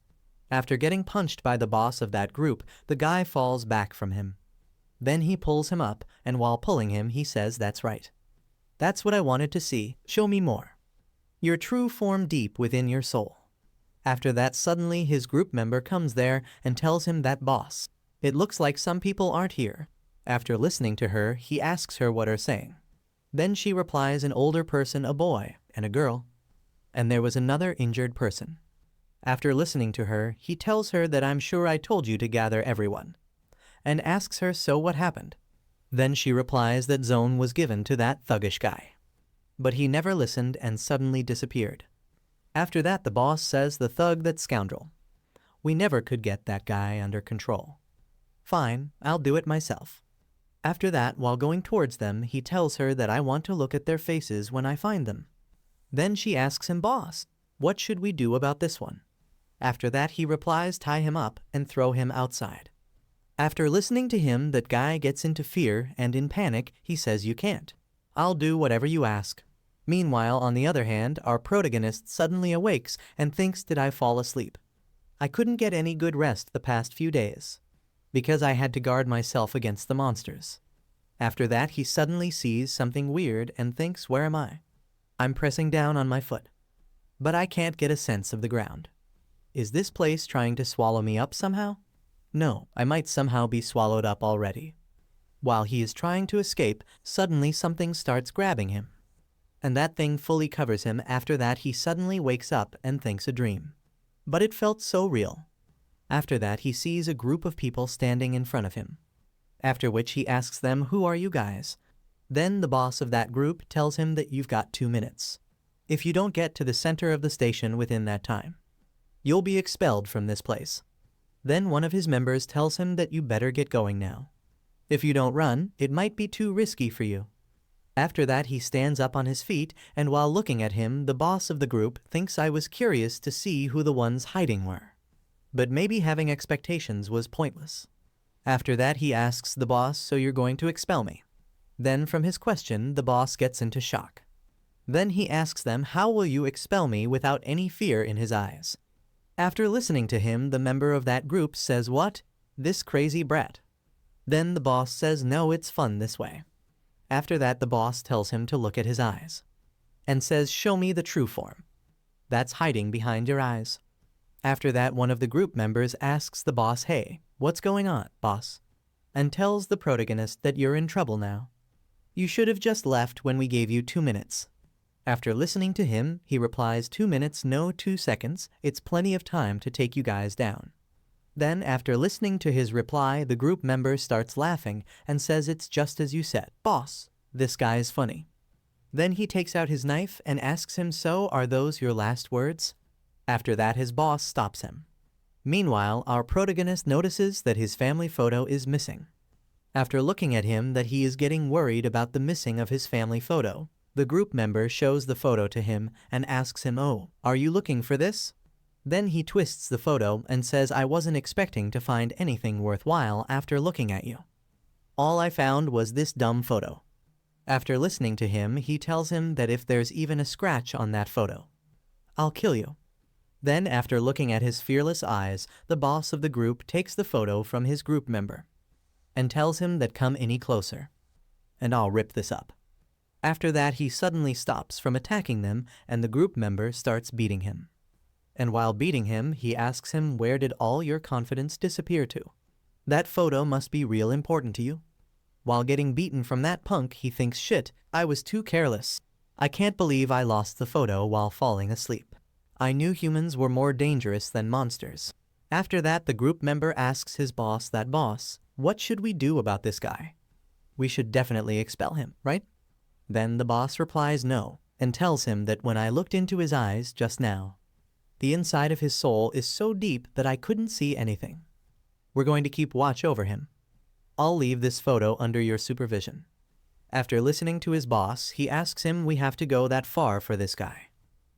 After getting punched by the boss of that group, the guy falls back from him. Then he pulls him up, and while pulling him, he says, that's right. That's what I wanted to see. Show me more. Your true form deep within your soul. After that, suddenly his group member comes there and tells him that boss, it looks like some people aren't here. After listening to her, he asks her what are saying. Then she replies an older person, a boy, and a girl. And there was another injured person. After listening to her, he tells her that I'm sure I told you to gather everyone, and asks her so what happened. Then she replies that Zone was given to that thuggish guy. But he never listened and suddenly disappeared. After that, the boss says the thug, that scoundrel. We never could get that guy under control. Fine, I'll do it myself. After that, while going towards them, he tells her that I want to look at their faces when I find them. Then she asks him, boss, what should we do about this one? After that, he replies, tie him up and throw him outside. After listening to him, that guy gets into fear, and in panic, he says, you can't. I'll do whatever you ask. Meanwhile, on the other hand, our protagonist suddenly awakes and thinks, did I fall asleep? I couldn't get any good rest the past few days, because I had to guard myself against the monsters. After that, he suddenly sees something weird and thinks, where am I? I'm pressing down on my foot, but I can't get a sense of the ground. Is this place trying to swallow me up somehow? No, I might somehow be swallowed up already. While he is trying to escape, suddenly something starts grabbing him, and that thing fully covers him. After that, he suddenly wakes up and thinks a dream. But it felt so real. After that, he sees a group of people standing in front of him, after which he asks them, who are you guys? Then the boss of that group tells him that you've got 2 minutes. If you don't get to the center of the station within that time, you'll be expelled from this place. Then one of his members tells him that you better get going now. If you don't run, it might be too risky for you. After that, he stands up on his feet, and while looking at him, the boss of the group thinks I was curious to see who the ones hiding were. But maybe having expectations was pointless. After that, he asks the boss, so you're going to expel me? Then from his question, the boss gets into shock. Then he asks them, how will you expel me, without any fear in his eyes? After listening to him, the member of that group says, what? This crazy brat. Then the boss says, no, it's fun this way. After that, the boss tells him to look at his eyes, and says, show me the true form. That's hiding behind your eyes. After that, one of the group members asks the boss, hey, what's going on, boss? And tells the protagonist that you're in trouble now. You should have just left when we gave you 2 minutes. After listening to him, he replies, 2 minutes, no 2 seconds, it's plenty of time to take you guys down. Then, after listening to his reply, the group member starts laughing and says, it's just as you said, boss, this guy's funny. Then he takes out his knife and asks him, so are those your last words? After that, his boss stops him. Meanwhile, our protagonist notices that his family photo is missing. After looking at him, that he is getting worried about the missing of his family photo, the group member shows the photo to him and asks him, oh, are you looking for this? Then he twists the photo and says, I wasn't expecting to find anything worthwhile after looking at you. All I found was this dumb photo. After listening to him, he tells him that if there's even a scratch on that photo, I'll kill you. Then, after looking at his fearless eyes, the boss of the group takes the photo from his group member and tells him that come any closer, and I'll rip this up. After that, he suddenly stops from attacking them, and the group member starts beating him. And while beating him, he asks him, where did all your confidence disappear to? That photo must be real important to you. While getting beaten from that punk, he thinks, shit, I was too careless. I can't believe I lost the photo while falling asleep. I knew humans were more dangerous than monsters. After that, the group member asks his boss, that boss, what should we do about this guy? We should definitely expel him, right? Then the boss replies no, and tells him that when I looked into his eyes just now, the inside of his soul is so deep that I couldn't see anything. We're going to keep watch over him. I'll leave this photo under your supervision. After listening to his boss, he asks him, we have to go that far for this guy.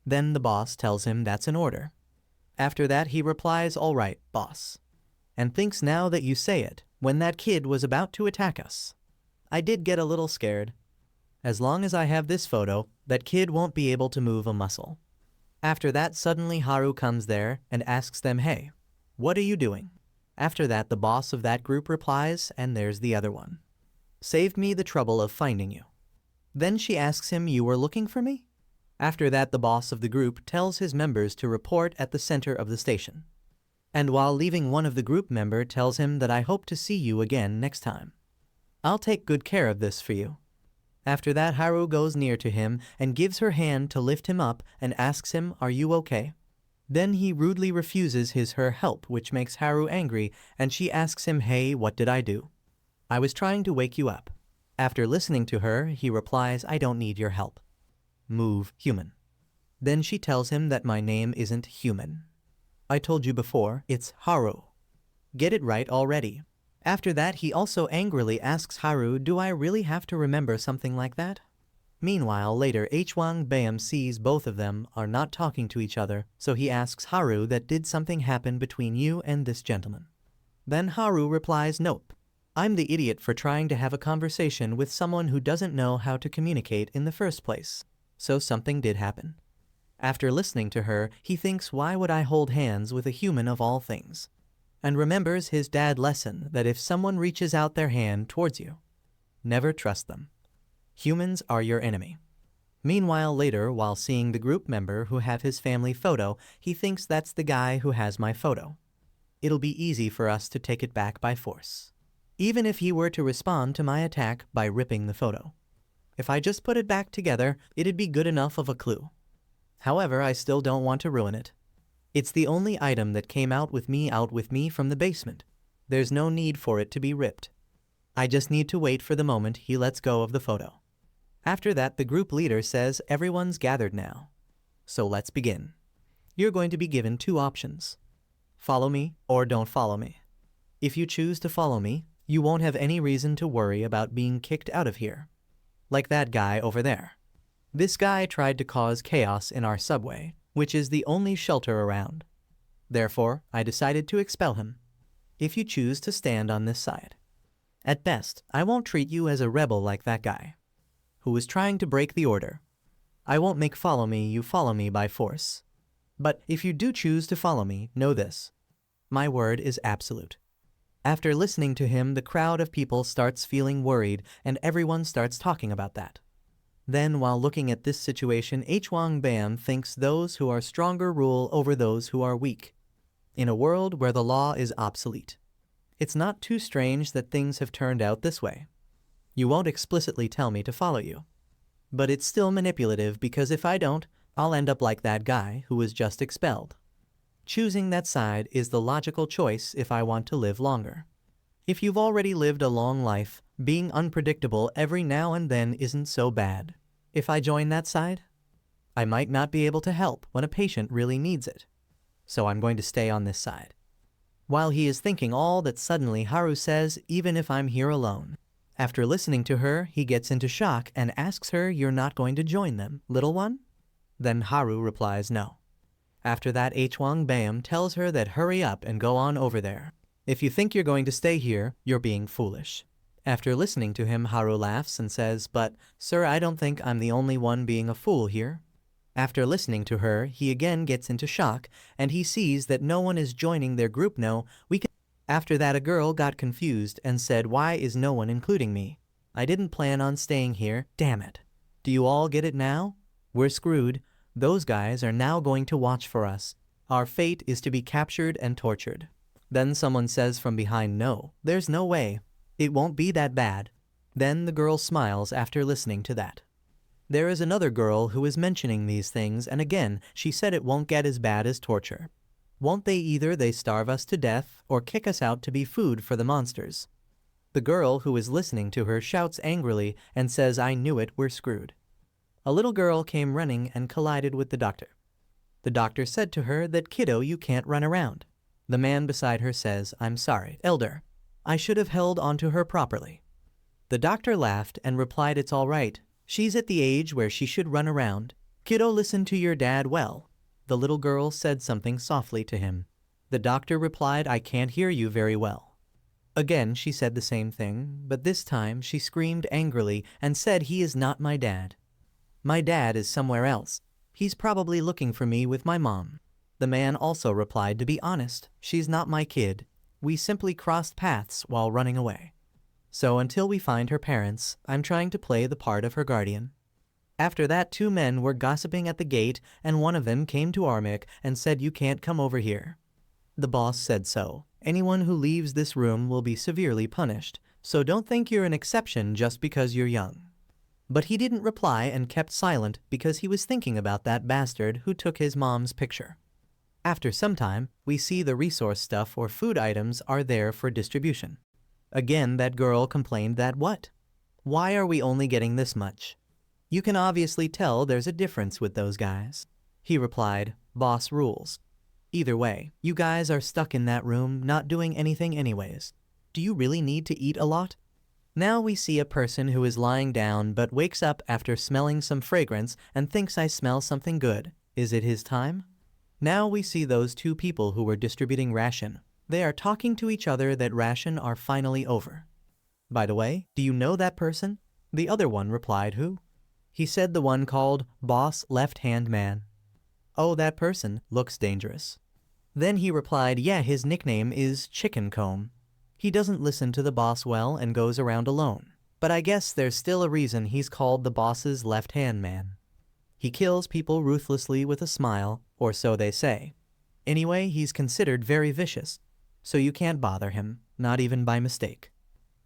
Then the boss tells him that's an order. After that, he replies, all right, boss, and thinks, now that you say it, when that kid was about to attack us, I did get a little scared. As long as I have this photo, that kid won't be able to move a muscle. After that, suddenly Haru comes there and asks them, hey, what are you doing? After that, the boss of that group replies, and there's the other one. Saved me the trouble of finding you. Then she asks him, you were looking for me? After that, the boss of the group tells his members to report at the center of the station. And while leaving, one of the group member tells him that I hope to see you again next time. I'll take good care of this for you. After that, Haru goes near to him and gives her hand to lift him up and asks him, "Are you okay?" Then he rudely refuses her help, which makes Haru angry, and she asks him, "Hey, what did I do?" "I was trying to wake you up." After listening to her, he replies, "I don't need your help." Move, human. Then she tells him that my name isn't human. I told you before, it's Haru. Get it right already. After that, he also angrily asks Haru, "Do I really have to remember something like that?" Meanwhile, later, Hwang Baem sees both of them are not talking to each other, so he asks Haru that did something happen between you and this gentleman. Then Haru replies, "Nope. I'm the idiot for trying to have a conversation with someone who doesn't know how to communicate in the first place. So something did happen." After listening to her, he thinks, why would I hold hands with a human of all things? And remembers his dad lesson that if someone reaches out their hand towards you, never trust them. Humans are your enemy. Meanwhile, later, while seeing the group member who have his family photo, he thinks that's the guy who has my photo. It'll be easy for us to take it back by force. Even if he were to respond to my attack by ripping the photo. If I just put it back together, it'd be good enough of a clue. However, I still don't want to ruin it. It's the only item that came out with me from the basement. There's no need for it to be ripped. I just need to wait for the moment he lets go of the photo. After that, the group leader says everyone's gathered now. So let's begin. You're going to be given 2 options. Follow me or don't follow me. If you choose to follow me, you won't have any reason to worry about being kicked out of here. Like that guy over there. This guy tried to cause chaos in our subway, which is the only shelter around. Therefore, I decided to expel him. If you choose to stand on this side. At best, I won't treat you as a rebel like that guy, who was trying to break the order. I won't make you follow me by force. But if you do choose to follow me, know this. My word is absolute. After listening to him, the crowd of people starts feeling worried and everyone starts talking about that. Then, while looking at this situation, Hwang Baem thinks those who are stronger rule over those who are weak. In a world where the law is obsolete. It's not too strange that things have turned out this way. You won't explicitly tell me to follow you. But it's still manipulative because if I don't, I'll end up like that guy who was just expelled. Choosing that side is the logical choice if I want to live longer. If you've already lived a long life, being unpredictable every now and then isn't so bad. If I join that side, I might not be able to help when a patient really needs it. So I'm going to stay on this side. While he is thinking all that, suddenly Haru says, "Even if I'm here alone." After listening to her, he gets into shock and asks her, "You're not going to join them, little one?" Then Haru replies, "No." After that, Hwang Baem tells her that hurry up and go on over there. If you think you're going to stay here, you're being foolish. After listening to him, Haru laughs and says, "But, sir, I don't think I'm the only one being a fool here." After listening to her, he again gets into shock, and he sees that no one is joining their group. After that, a girl got confused and said, "Why is no one including me? I didn't plan on staying here, damn it." Do you all get it now? We're screwed. Those guys are now going to watch for us. Our fate is to be captured and tortured. Then someone says from behind, "No, there's no way. It won't be that bad." Then the girl smiles after listening to that. There is another girl who is mentioning these things, and again, she said it won't get as bad as torture. Won't they starve us to death or kick us out to be food for the monsters? The girl who is listening to her shouts angrily and says, "I knew it, we're screwed." A little girl came running and collided with the doctor. The doctor said to her that, "Kiddo, you can't run around." The man beside her says, "I'm sorry, elder. I should have held onto her properly." The doctor laughed and replied, "It's all right. She's at the age where she should run around. Kiddo, listen to your dad well." The little girl said something softly to him. The doctor replied, "I can't hear you very well." Again, she said the same thing, but this time she screamed angrily and said, "He is not my dad. My dad is somewhere else. He's probably looking for me with my mom." The man also replied, "To be honest, she's not my kid. We simply crossed paths while running away. So until we find her parents, I'm trying to play the part of her guardian." After that, 2 men were gossiping at the gate, and one of them came to Armik and said, "You can't come over here. The boss said so. Anyone who leaves this room will be severely punished, So don't think you're an exception just because you're young. But he didn't reply and kept silent because he was thinking about that bastard who took his mom's picture. After some time, we see the resource stuff or food items are there for distribution. Again, that girl complained that what? Why are we only getting this much? You can obviously tell there's a difference with those guys. He replied, boss rules. Either way, you guys are stuck in that room not doing anything anyways. Do you really need to eat a lot? Now we see a person who is lying down but wakes up after smelling some fragrance and thinks I smell something good. Is it his time? Now we see those two people who were distributing ration. They are talking to each other that ration are finally over. By the way, do you know that person? The other one replied, who? He said the one called Boss Left-Hand Man. Oh, that person looks dangerous. Then he replied, yeah, his nickname is Chicken Comb. He doesn't listen to the boss well and goes around alone. But I guess there's still a reason he's called the boss's left-hand man. He kills people ruthlessly with a smile, or so they say. Anyway, he's considered very vicious, so you can't bother him, not even by mistake.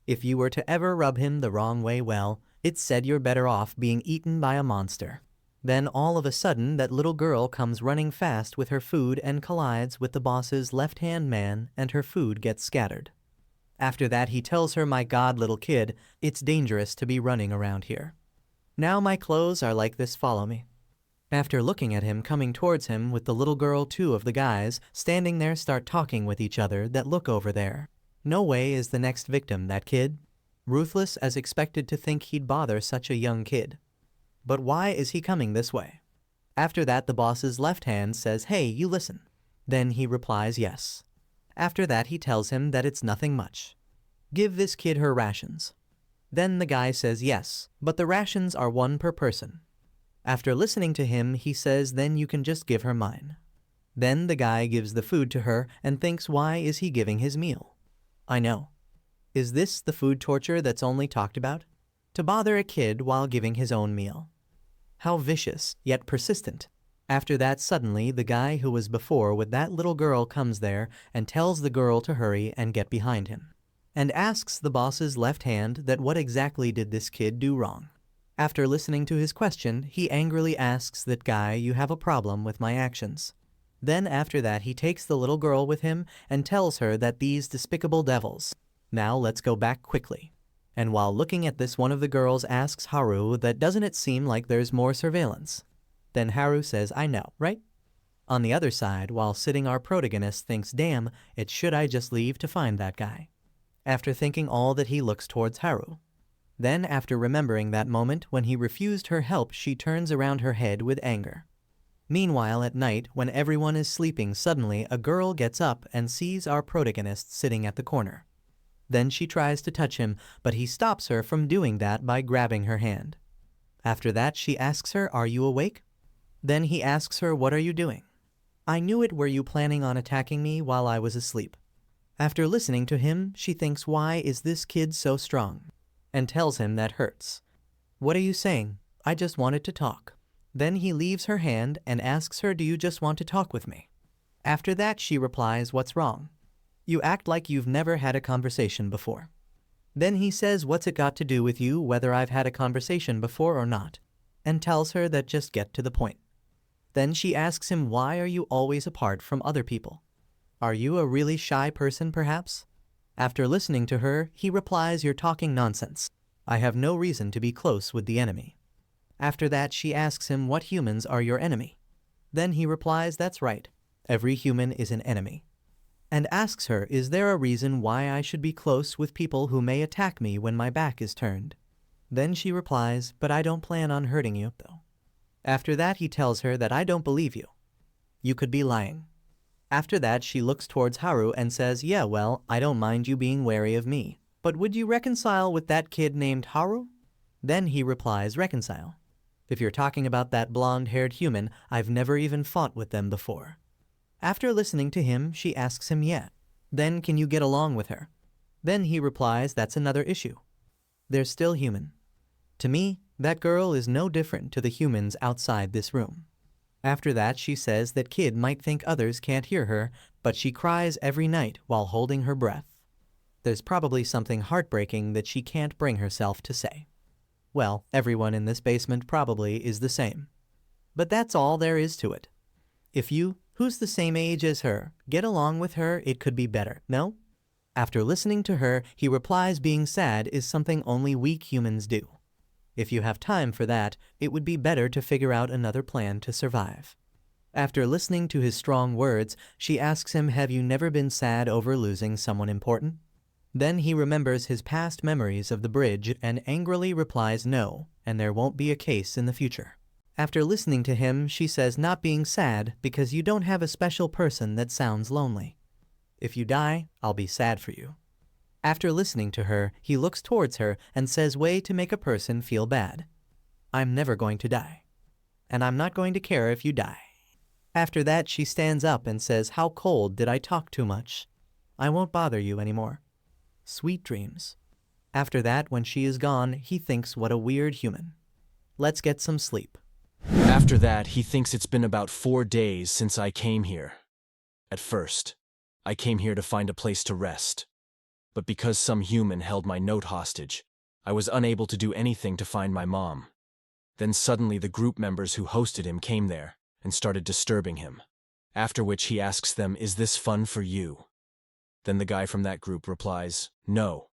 If you were to ever rub him the wrong way, well, it's said you're better off being eaten by a monster. Then all of a sudden that little girl comes running fast with her food and collides with the boss's left-hand man and her food gets scattered. After that he tells her, my God, little kid, it's dangerous to be running around here. Now my clothes are like this, follow me. After looking at him coming towards him with the little girl, two of the guys standing there start talking with each other that look over there. No way is the next victim that kid. Ruthless as expected to think he'd bother such a young kid. But why is he coming this way? After that the boss's left hand says, hey, you listen. Then he replies yes. After that he tells him that it's nothing much. Give this kid her rations. Then the guy says yes, but the rations are 1 per person. After listening to him he says then you can just give her mine. Then the guy gives the food to her and thinks why is he giving his meal? I know. Is this the food torture that's only talked about? To bother a kid while giving his own meal. How vicious, yet persistent. After that suddenly the guy who was before with that little girl comes there and tells the girl to hurry and get behind him. And asks the boss's left hand that what exactly did this kid do wrong. After listening to his question, he angrily asks that guy, you have a problem with my actions. Then after that he takes the little girl with him and tells her that these despicable devils. Now let's go back quickly. And while looking at this, one of the girls asks Haru that doesn't it seem like there's more surveillance? Then Haru says, I know, right? On the other side, while sitting, our protagonist thinks, damn, it should I just leave to find that guy? After thinking all that, he looks towards Haru. Then after remembering that moment when he refused her help, she turns around her head with anger. Meanwhile, at night, when everyone is sleeping, suddenly a girl gets up and sees our protagonist sitting at the corner. Then she tries to touch him, but he stops her from doing that by grabbing her hand. After that, she asks her, are you awake? Then he asks her, what are you doing? I knew it, were you planning on attacking me while I was asleep? After listening to him, she thinks, why is this kid so strong? And tells him that hurts. What are you saying? I just wanted to talk. Then he leaves her hand and asks her, do you just want to talk with me? After that she replies, what's wrong? You act like you've never had a conversation before. Then he says, what's it got to do with you whether I've had a conversation before or not? And tells her that just get to the point. Then she asks him, why are you always apart from other people? Are you a really shy person perhaps? After listening to her, he replies, you're talking nonsense. I have no reason to be close with the enemy. After that she asks him, what humans are your enemy? Then he replies, that's right. Every human is an enemy. And asks her, is there a reason why I should be close with people who may attack me when my back is turned? Then she replies, but I don't plan on hurting you, though. After that he tells her that I don't believe you. You could be lying. After that she looks towards Haru and says, yeah, well, I don't mind you being wary of me, but would you reconcile with that kid named Haru? Then he replies, reconcile. If you're talking about that blonde-haired human, I've never even fought with them before. After listening to him, she asks him, yeah. Then can you get along with her? Then he replies, that's another issue. They're still human. To me, that girl is no different to the humans outside this room. After that she says that kid might think others can't hear her, but she cries every night while holding her breath. There's probably something heartbreaking that she can't bring herself to say. Well, everyone in this basement probably is the same. But that's all there is to it. If you, who's the same age as her, get along with her, it could be better, no? After listening to her, he replies being sad is something only weak humans do. If you have time for that, it would be better to figure out another plan to survive. After listening to his strong words, she asks him, have you never been sad over losing someone important? Then he remembers his past memories of the bridge and angrily replies no, and there won't be a case in the future. After listening to him, she says not being sad because you don't have a special person that sounds lonely. If you die, I'll be sad for you. After listening to her, he looks towards her and says way to make a person feel bad. I'm never going to die. And I'm not going to care if you die. After that, she stands up and says, how cold did I talk too much? I won't bother you anymore. Sweet dreams. After that, when she is gone, he thinks what a weird human. Let's get some sleep. After that, he thinks it's been about 4 days since I came here. At first, I came here to find a place to rest. But because some human held my note hostage, I was unable to do anything to find my mom. Then suddenly the group members who hosted him came there and started disturbing him. After which he asks them, is this fun for you? Then the guy from that group replies, no.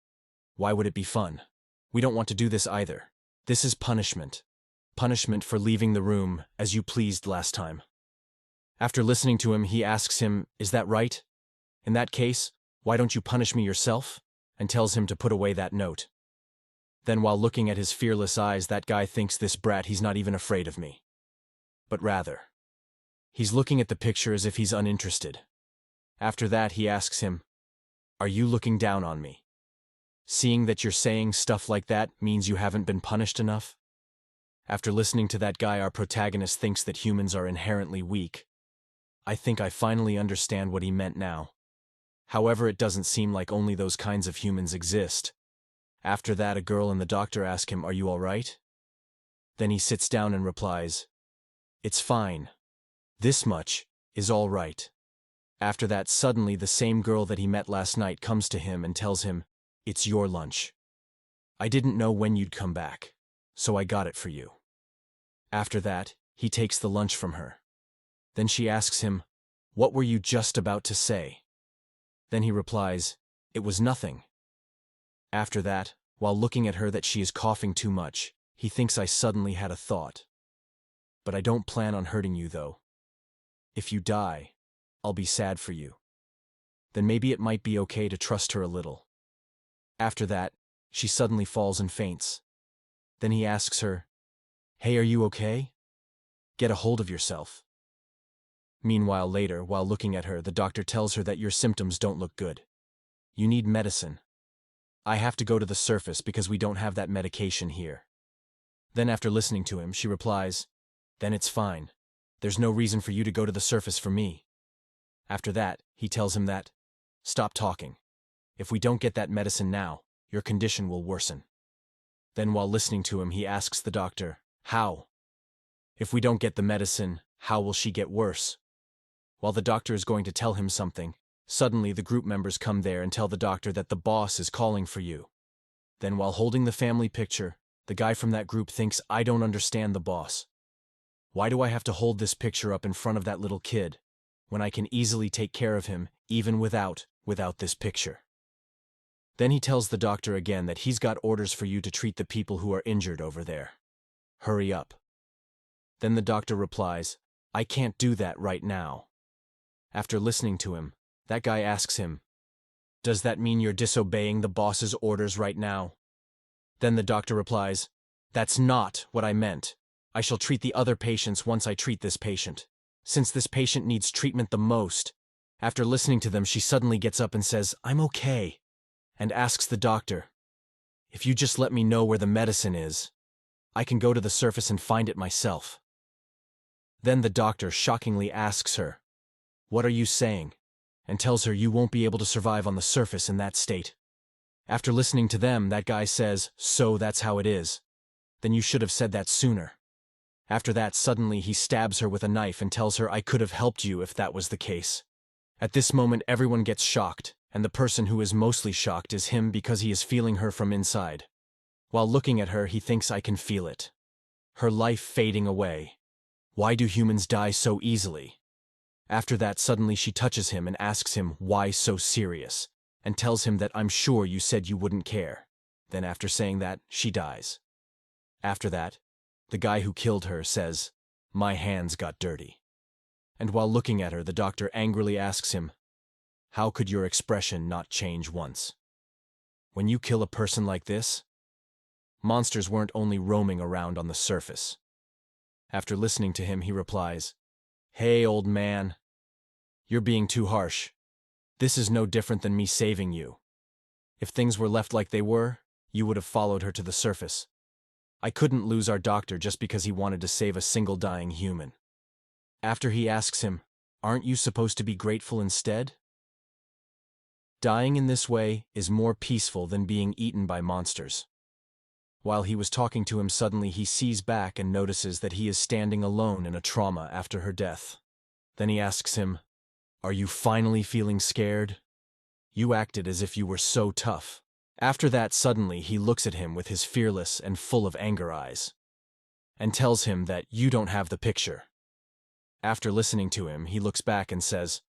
Why would it be fun? We don't want to do this either. This is punishment. Punishment for leaving the room as you pleased last time. After listening to him, he asks him, is that right? In that case, why don't you punish me yourself? And tells him to put away that note. Then while looking at his fearless eyes, that guy thinks this brat he's not even afraid of me. But rather, he's looking at the picture as if he's uninterested. After that, he asks him, are you looking down on me? Seeing that you're saying stuff like that means you haven't been punished enough? After listening to that guy, our protagonist thinks that humans are inherently weak. I think I finally understand what he meant now. However, it doesn't seem like only those kinds of humans exist. After that, a girl and the doctor ask him, are you all right? Then he sits down and replies, it's fine. This much is all right. After that, suddenly the same girl that he met last night comes to him and tells him, it's your lunch. I didn't know when you'd come back, so I got it for you. After that, he takes the lunch from her. Then she asks him, what were you just about to say? Then he replies, it was nothing. After that, while looking at her that she is coughing too much, he thinks I suddenly had a thought. But I don't plan on hurting you though. If you die, I'll be sad for you. Then maybe it might be okay to trust her a little. After that, she suddenly falls and faints. Then he asks her, hey, are you okay? Get a hold of yourself. Meanwhile, later, while looking at her, the doctor tells her that your symptoms don't look good. You need medicine. I have to go to the surface because we don't have that medication here. Then after listening to him, she replies, then it's fine. There's no reason for you to go to the surface for me. After that, he tells him that, stop talking. If we don't get that medicine now, your condition will worsen. Then while listening to him, he asks the doctor, how? If we don't get the medicine, how will she get worse? While the doctor is going to tell him something, suddenly the group members come there and tell the doctor that the boss is calling for you. Then while holding the family picture, the guy from that group thinks, I don't understand the boss. Why do I have to hold this picture up in front of that little kid, when I can easily take care of him even without this picture? Then he tells the doctor again that he's got orders for you to treat the people who are injured over there. Hurry up. Then the doctor replies, I can't do that right now. After listening to him, that guy asks him, does that mean you're disobeying the boss's orders right now? Then the doctor replies, that's not what I meant. I shall treat the other patients once I treat this patient, since this patient needs treatment the most. After listening to them, she suddenly gets up and says, I'm okay, and asks the doctor, if you just let me know where the medicine is, I can go to the surface and find it myself. Then the doctor shockingly asks her, what are you saying? And tells her you won't be able to survive on the surface in that state. After listening to them, that guy says, so that's how it is. Then you should have said that sooner. After that, suddenly he stabs her with a knife and tells her I could have helped you if that was the case. At this moment, everyone gets shocked, and the person who is mostly shocked is him because he is feeling her from inside. While looking at her, he thinks I can feel it. Her life fading away. Why do humans die so easily? After that, suddenly she touches him and asks him why so serious, and tells him that I'm sure you said you wouldn't care. Then after saying that, she dies. After that, the guy who killed her says, "My hands got dirty." And while looking at her, the doctor angrily asks him, "How could your expression not change once? When you kill a person like this?" Monsters weren't only roaming around on the surface. After listening to him, he replies, "Hey, old man, you're being too harsh. This is no different than me saving you. If things were left like they were, you would have followed her to the surface. I couldn't lose our doctor just because he wanted to save a single dying human." After he asks him, "Aren't you supposed to be grateful instead?" Dying in this way is more peaceful than being eaten by monsters. While he was talking to him, suddenly he sees back and notices that he is standing alone in a trauma after her death. Then he asks him, "Are you finally feeling scared? You acted as if you were so tough." After that, suddenly he looks at him with his fearless and full of anger eyes, and tells him that you don't have the picture. After listening to him, he looks back and says,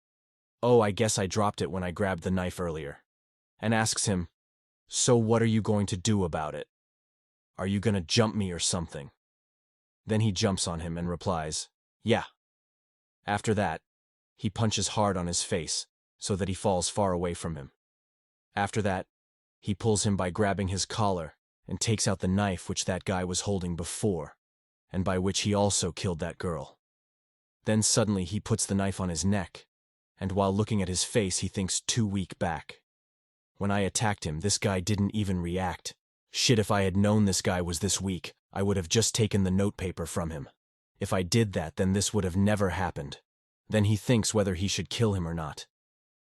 "Oh, I guess I dropped it when I grabbed the knife earlier," and asks him, "So what are you going to do about it? Are you gonna jump me or something?" Then he jumps on him and replies, "Yeah." After that, he punches hard on his face so that he falls far away from him. After that, he pulls him by grabbing his collar and takes out the knife which that guy was holding before, and by which he also killed that girl. Then suddenly he puts the knife on his neck, and while looking at his face, he thinks 2 weeks back. When I attacked him, this guy didn't even react. Shit, if I had known this guy was this weak, I would have just taken the notepaper from him. If I did that, then this would have never happened. Then he thinks whether he should kill him or not.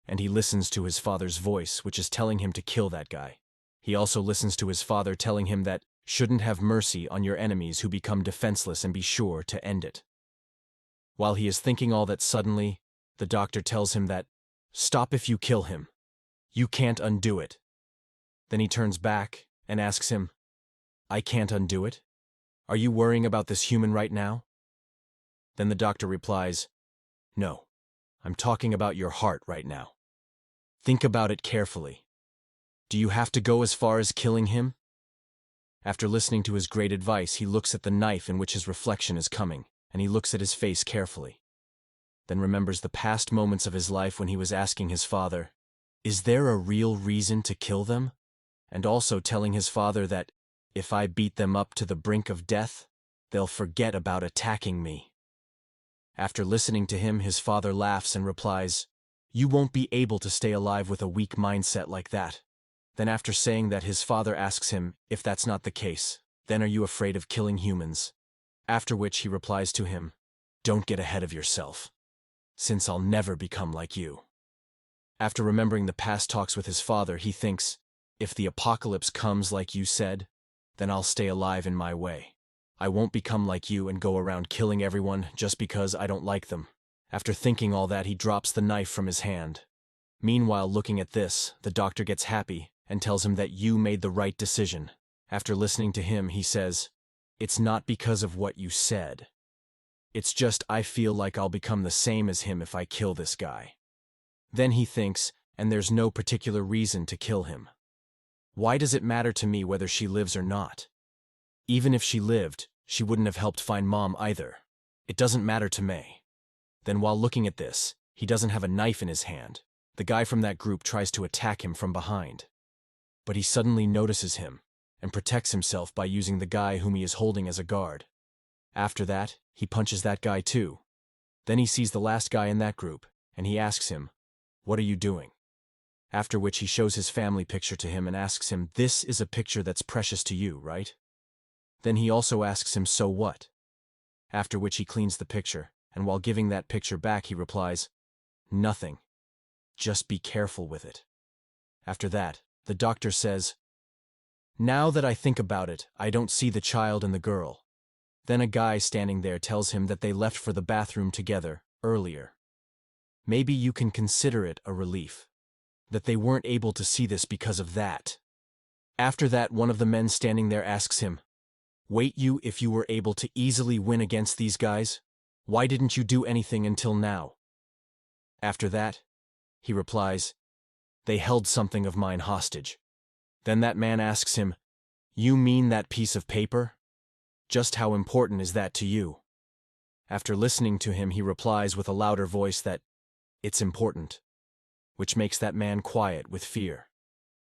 And he listens to his father's voice, which is telling him to kill that guy. He also listens to his father telling him that shouldn't have mercy on your enemies who become defenseless and be sure to end it. While he is thinking all that, suddenly, the doctor tells him that, "Stop if you kill him. You can't undo it." Then he turns back and asks him, "I can't undo it? Are you worrying about this human right now?" Then the doctor replies, "No, I'm talking about your heart right now. Think about it carefully. Do you have to go as far as killing him?" After listening to his great advice, he looks at the knife in which his reflection is coming, and he looks at his face carefully. Then remembers the past moments of his life when he was asking his father, "Is there a real reason to kill them?" And also telling his father that, if I beat them up to the brink of death, they'll forget about attacking me. After listening to him, his father laughs and replies, "You won't be able to stay alive with a weak mindset like that." Then after saying that, his father asks him, if that's not the case, then are you afraid of killing humans? After which he replies to him, "Don't get ahead of yourself, since I'll never become like you." After remembering the past talks with his father, he thinks, if the apocalypse comes like you said, then I'll stay alive in my way. I won't become like you and go around killing everyone just because I don't like them. After thinking all that, he drops the knife from his hand. Meanwhile, looking at this, the doctor gets happy and tells him that you made the right decision. After listening to him, he says, "It's not because of what you said. It's just I feel like I'll become the same as him if I kill this guy." Then he thinks, and there's no particular reason to kill him. Why does it matter to me whether she lives or not? Even if she lived, she wouldn't have helped find Mom either. It doesn't matter to me. Then while looking at this, he doesn't have a knife in his hand. The guy from that group tries to attack him from behind. But he suddenly notices him and protects himself by using the guy whom he is holding as a guard. After that, he punches that guy too. Then he sees the last guy in that group, and he asks him, "What are you doing?" After which he shows his family picture to him and asks him, "This is a picture that's precious to you, right?" Then he also asks him, "So what?" After which he cleans the picture, and while giving that picture back, he replies, "Nothing. Just be careful with it." After that, the doctor says, "Now that I think about it, I don't see the child and the girl." Then a guy standing there tells him that they left for the bathroom together earlier. Maybe you can consider it a relief. that they weren't able to see this because of that. After that, one of the men standing there asks him, "Wait, if you were able to easily win against these guys, why didn't you do anything until now?" After that, he replies, "They held something of mine hostage." Then that man asks him, "You mean that piece of paper? Just how important is that to you?" After listening to him, he replies with a louder voice that it's important, which makes that man quiet with fear.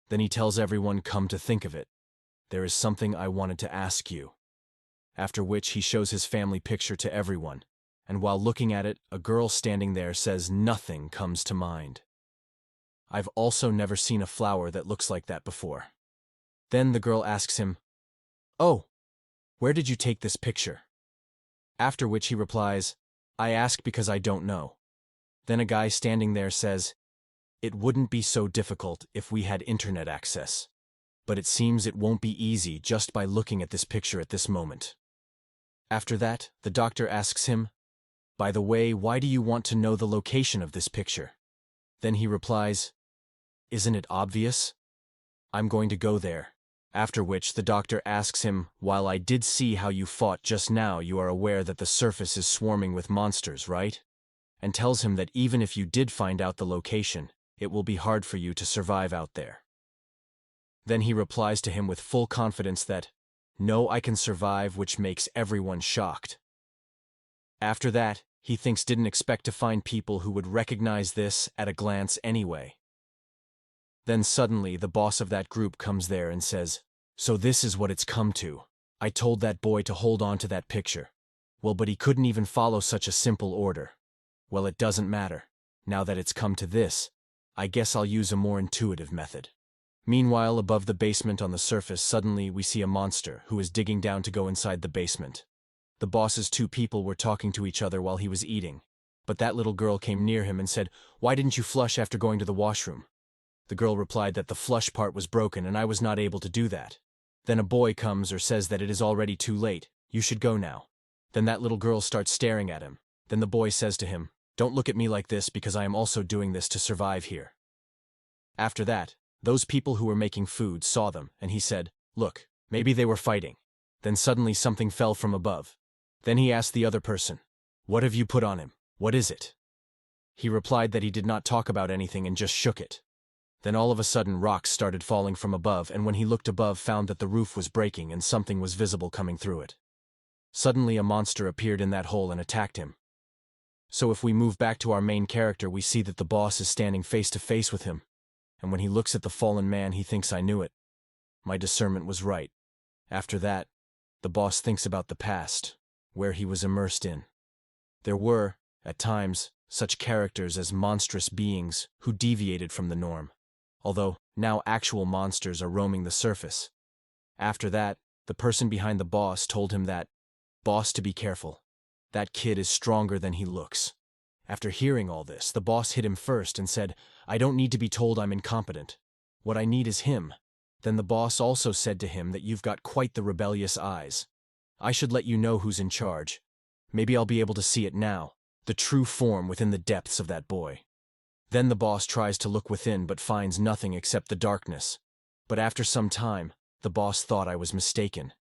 Then he tells everyone, "Come to think of it, there is something I wanted to ask you." After which he shows his family picture to everyone, and while looking at it, a girl standing there says nothing comes to mind. I've also never seen a flower that looks like that before. Then the girl asks him, "Oh, where did you take this picture?" After which he replies, "I ask because I don't know." Then a guy standing there says, "It wouldn't be so difficult if we had internet access. But it seems it won't be easy just by looking at this picture at this moment." After that, the doctor asks him, "By the way, why do you want to know the location of this picture?" Then he replies, "Isn't it obvious? I'm going to go there." After which the doctor asks him, "While I did see how you fought just now, you are aware that the surface is swarming with monsters, right?" And tells him that even if you did find out the location, it will be hard for you to survive out there. Then he replies to him with full confidence that, "No, I can survive," which makes everyone shocked. After that, he didn't expect to find people who would recognize this at a glance anyway. Then suddenly the boss of that group comes there and says, "So this is what it's come to. I told that boy to hold on to that picture. Well, but he couldn't even follow such a simple order. Well, it doesn't matter. Now that it's come to this, I guess I'll use a more intuitive method." Meanwhile, above the basement on the surface, suddenly we see a monster who is digging down to go inside the basement. The boss's two people were talking to each other while he was eating, but that little girl came near him and said, "Why didn't you flush after going to the washroom?" The girl replied that the flush part was broken and I was not able to do that. Then a boy comes or says that it is already too late, you should go now. Then that little girl starts staring at him. Then the boy says to him, "Don't look at me like this because I am also doing this to survive here." After that, those people who were making food saw them, and he said, "Look, maybe they were fighting." Then suddenly something fell from above. Then he asked the other person, "What have you put on him? What is it?" He replied that he did not talk about anything and just shook it. Then all of a sudden rocks started falling from above, and when he looked above found that the roof was breaking and something was visible coming through it. Suddenly a monster appeared in that hole and attacked him. So if we move back to our main character, we see that the boss is standing face to face with him. And when he looks at the fallen man, he thinks, "I knew it. My discernment was right." After that, the boss thinks about the past, where he was immersed in. There were, at times, such characters as monstrous beings who deviated from the norm, although now actual monsters are roaming the surface. After that, the person behind the boss told him that, "Boss, to be careful. That kid is stronger than he looks." After hearing all this, the boss hit him first and said, "I don't need to be told I'm incompetent. What I need is him." Then the boss also said to him that, "You've got quite the rebellious eyes. I should let you know who's in charge. Maybe I'll be able to see it now, the true form within the depths of that boy." Then the boss tries to look within but finds nothing except the darkness. But after some time, the boss thought I was mistaken.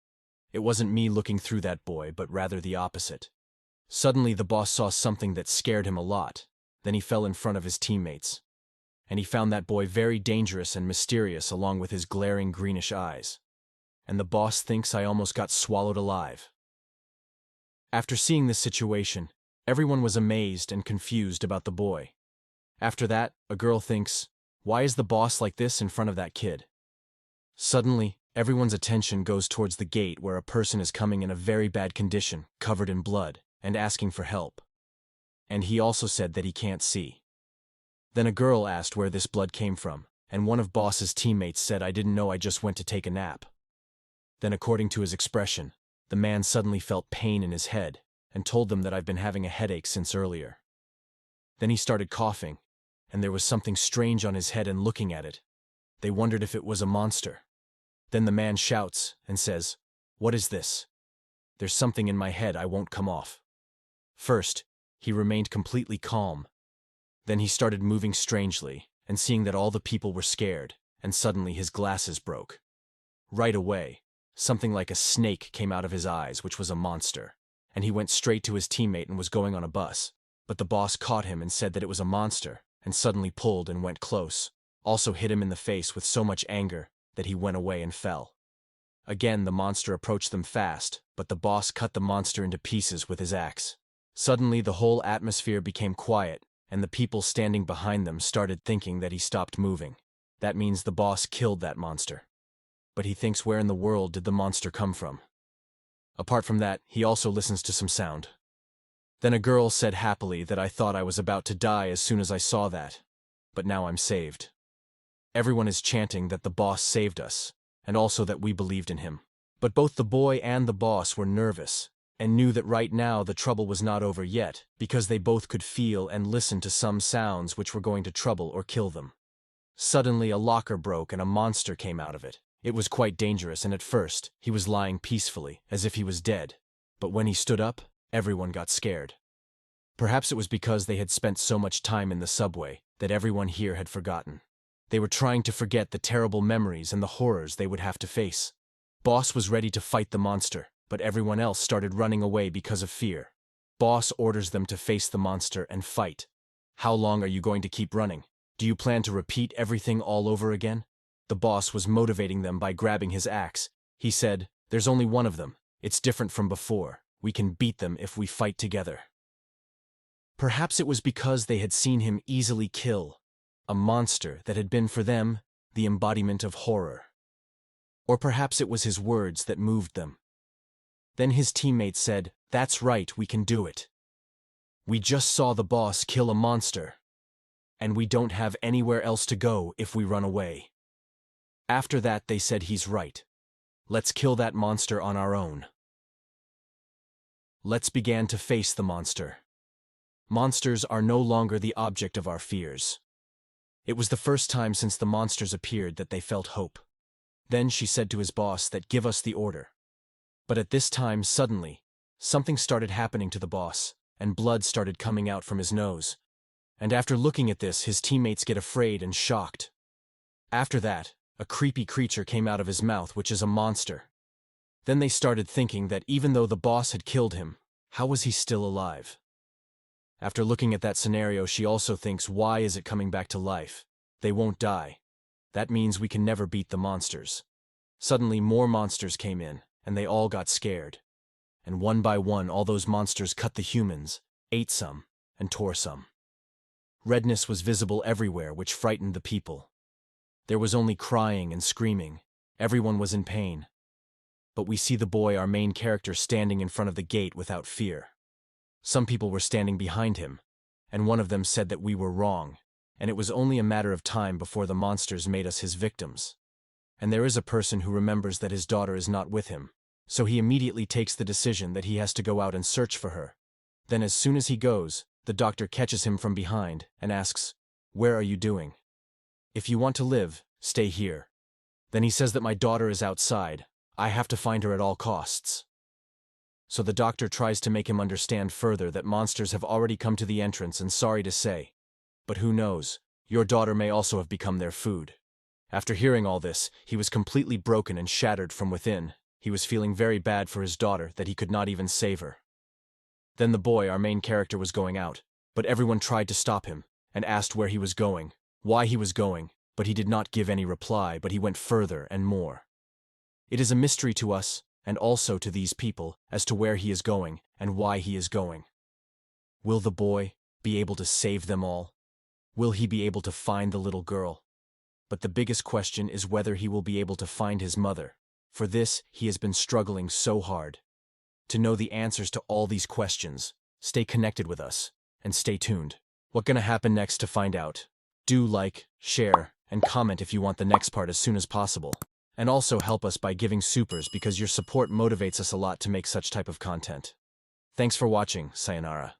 It wasn't me looking through that boy, but rather the opposite. Suddenly the boss saw something that scared him a lot. Then he fell in front of his teammates. And he found that boy very dangerous and mysterious along with his glaring greenish eyes. And the boss thinks I almost got swallowed alive. After seeing this situation, everyone was amazed and confused about the boy. After that, a girl thinks, "Why is the boss like this in front of that kid?" Suddenly, everyone's attention goes towards the gate where a person is coming in a very bad condition, covered in blood, and asking for help. And he also said that he can't see. Then a girl asked where this blood came from, and one of boss's teammates said, "I didn't know, I just went to take a nap." Then according to his expression, the man suddenly felt pain in his head, and told them that I've been having a headache since earlier. Then he started coughing, and there was something strange on his head, and looking at it, they wondered if it was a monster. Then the man shouts and says, "What is this? There's something in my head I won't come off." First, he remained completely calm. Then he started moving strangely, and seeing that all the people were scared, and suddenly his glasses broke. Right away, something like a snake came out of his eyes, which was a monster, and he went straight to his teammate and was going on a bus. But the boss caught him and said that it was a monster, and suddenly pulled and went close, also hit him in the face with so much anger that he went away and fell. Again, the monster approached them fast, but the boss cut the monster into pieces with his axe. Suddenly, the whole atmosphere became quiet, and the people standing behind them started thinking that he stopped moving. That means the boss killed that monster. But he thinks, where in the world did the monster come from? Apart from that, he also listens to some sound. Then a girl said happily that I thought I was about to die as soon as I saw that, but now I'm saved. Everyone is chanting that the boss saved us, and also that we believed in him. But both the boy and the boss were nervous, and knew that right now the trouble was not over yet, because they both could feel and listen to some sounds which were going to trouble or kill them. Suddenly a locker broke and a monster came out of it. It was quite dangerous, and at first, he was lying peacefully, as if he was dead. But when he stood up, everyone got scared. Perhaps it was because they had spent so much time in the subway that everyone here had forgotten. They were trying to forget the terrible memories and the horrors they would have to face. Boss was ready to fight the monster, but everyone else started running away because of fear. Boss orders them to face the monster and fight. How long are you going to keep running? Do you plan to repeat everything all over again? The boss was motivating them by grabbing his axe. He said, "There's only one of them. It's different from before. We can beat them if we fight together." Perhaps it was because they had seen him easily kill a monster that had been for them the embodiment of horror. Or perhaps it was his words that moved them. Then his teammate said, "That's right, we can do it. We just saw the boss kill a monster, and we don't have anywhere else to go if we run away." After that, they said, "He's right. Let's kill that monster on our own." Let's begin to face the monster. Monsters are no longer the object of our fears. It was the first time since the monsters appeared that they felt hope. Then she said to his boss that give us the order. But at this time, suddenly, something started happening to the boss, and blood started coming out from his nose. And after looking at this, his teammates get afraid and shocked. After that, a creepy creature came out of his mouth, which is a monster. Then they started thinking that even though the boss had killed him, how was he still alive? After looking at that scenario, she also thinks, why is it coming back to life? They won't die. That means we can never beat the monsters. Suddenly more monsters came in, and they all got scared. And one by one, all those monsters cut the humans, ate some, and tore some. Redness was visible everywhere, which frightened the people. There was only crying and screaming. Everyone was in pain. But we see the boy, our main character, standing in front of the gate without fear. Some people were standing behind him, and one of them said that we were wrong, and it was only a matter of time before the monsters made us his victims. And there is a person who remembers that his daughter is not with him, so he immediately takes the decision that he has to go out and search for her. Then as soon as he goes, the doctor catches him from behind and asks, "Where are you doing? If you want to live, stay here." Then he says that my daughter is outside. I have to find her at all costs. So the doctor tries to make him understand further that monsters have already come to the entrance, and sorry to say, but who knows, your daughter may also have become their food. After hearing all this, he was completely broken and shattered from within. He was feeling very bad for his daughter that he could not even save her. Then the boy, our main character, was going out, but everyone tried to stop him and asked where he was going, why he was going, but he did not give any reply, but he went further and more. It is a mystery to us, and also to these people, as to where he is going and why he is going. Will the boy be able to save them all? Will he be able to find the little girl? But the biggest question is whether he will be able to find his mother. For this, he has been struggling so hard. To know the answers to all these questions, stay connected with us, and stay tuned. What's gonna happen next to find out? Do like, share, and comment if you want the next part as soon as possible. And also help us by giving supers, because your support motivates us a lot to make such type of content. Thanks for watching. Sayonara.